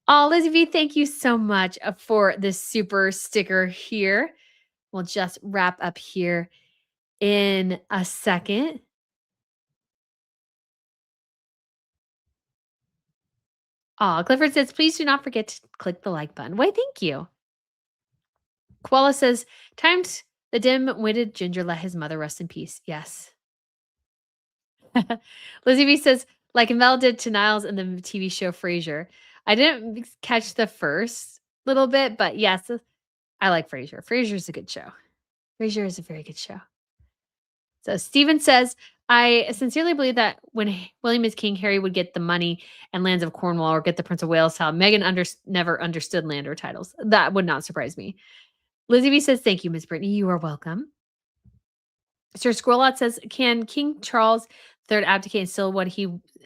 Oh, Lizzie V, thank you so much for this super sticker here. We'll just wrap up here in a second. Oh, Clifford says, please do not forget to click the like button. Why, thank you. Koala says, times the dim-witted ginger let his mother rest in peace. Yes. Lizzie B says, like Mel did to Niles in the TV show Frasier. I didn't catch the first little bit, but yes, I like Frasier. Frasier's a good show. Frasier is a very good show. So Steven says, I sincerely believe that when William is king, Harry would get the money and lands of Cornwall or get the Prince of Wales title. Meghan never understood land or titles. That would not surprise me. Lizzie B says, thank you, Miss Brittany. You are welcome. Sir Squirrelot says, can King Charles III abdicate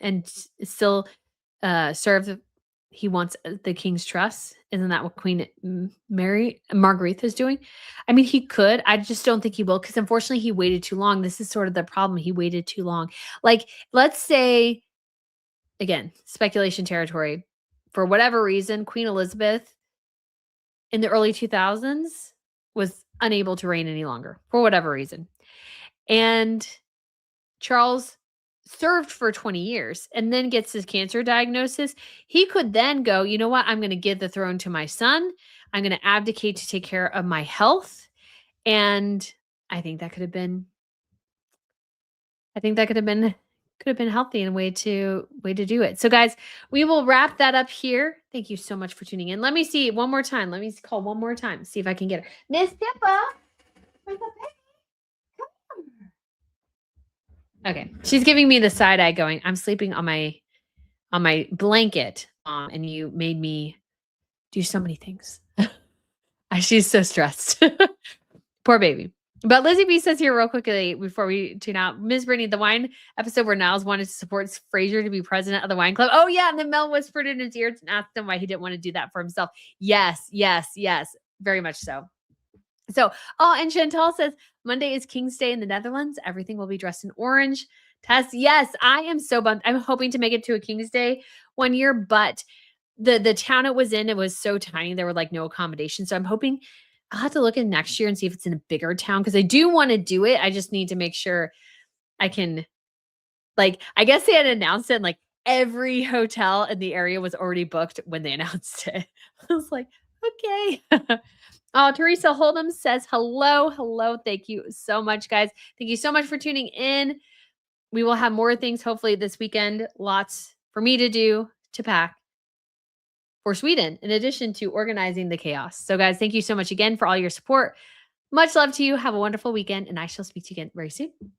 and still serve he wants the king's trust? Isn't that what Queen Margaretha is doing? I mean, he could. I just don't think he will because unfortunately he waited too long. This is sort of the problem. He waited too long. Like, let's say, again, speculation territory. For whatever reason, Queen Elizabeth in the early 2000s was unable to reign any longer for whatever reason. And Charles served for 20 years and then gets his cancer diagnosis. He could then go, you know what? I'm going to give the throne to my son. I'm going to abdicate to take care of my health. And I think that could have been healthy and a way to do it. So guys, we will wrap that up here. Thank you so much for tuning in. Let me see one more time. Let me call one more time. See if I can get her. Miss Pippa. Where's the baby? Okay. She's giving me the side eye going, I'm sleeping on my blanket, and you made me do so many things. She's so stressed. Poor baby. But Lizzie B says here real quickly before we tune out, Ms. Brittany, the wine episode where Niles wanted to support Frasier to be president of the wine club. Oh yeah, and then Mel whispered in his ear and asked him why he didn't want to do that for himself. Yes, very much so. So, and Chantal says, Monday is King's Day in the Netherlands. Everything will be dressed in orange. Tess, yes, I am so bummed. I'm hoping to make it to a King's Day one year, but the town it was in, it was so tiny. There were like no accommodations. So I'm hoping I'll have to look in next year and see if it's in a bigger town because I do want to do it. I just need to make sure I can, like, I guess they had announced it and like every hotel in the area was already booked when they announced it. I was like, okay. Oh, Teresa Hold'em says, hello. Thank you so much, guys. Thank you so much for tuning in. We will have more things hopefully this weekend. Lots for me to do, to pack for Sweden, in addition to organizing the chaos. So guys, thank you so much again for all your support. Much love to you. Have a wonderful weekend, and I shall speak to you again very soon.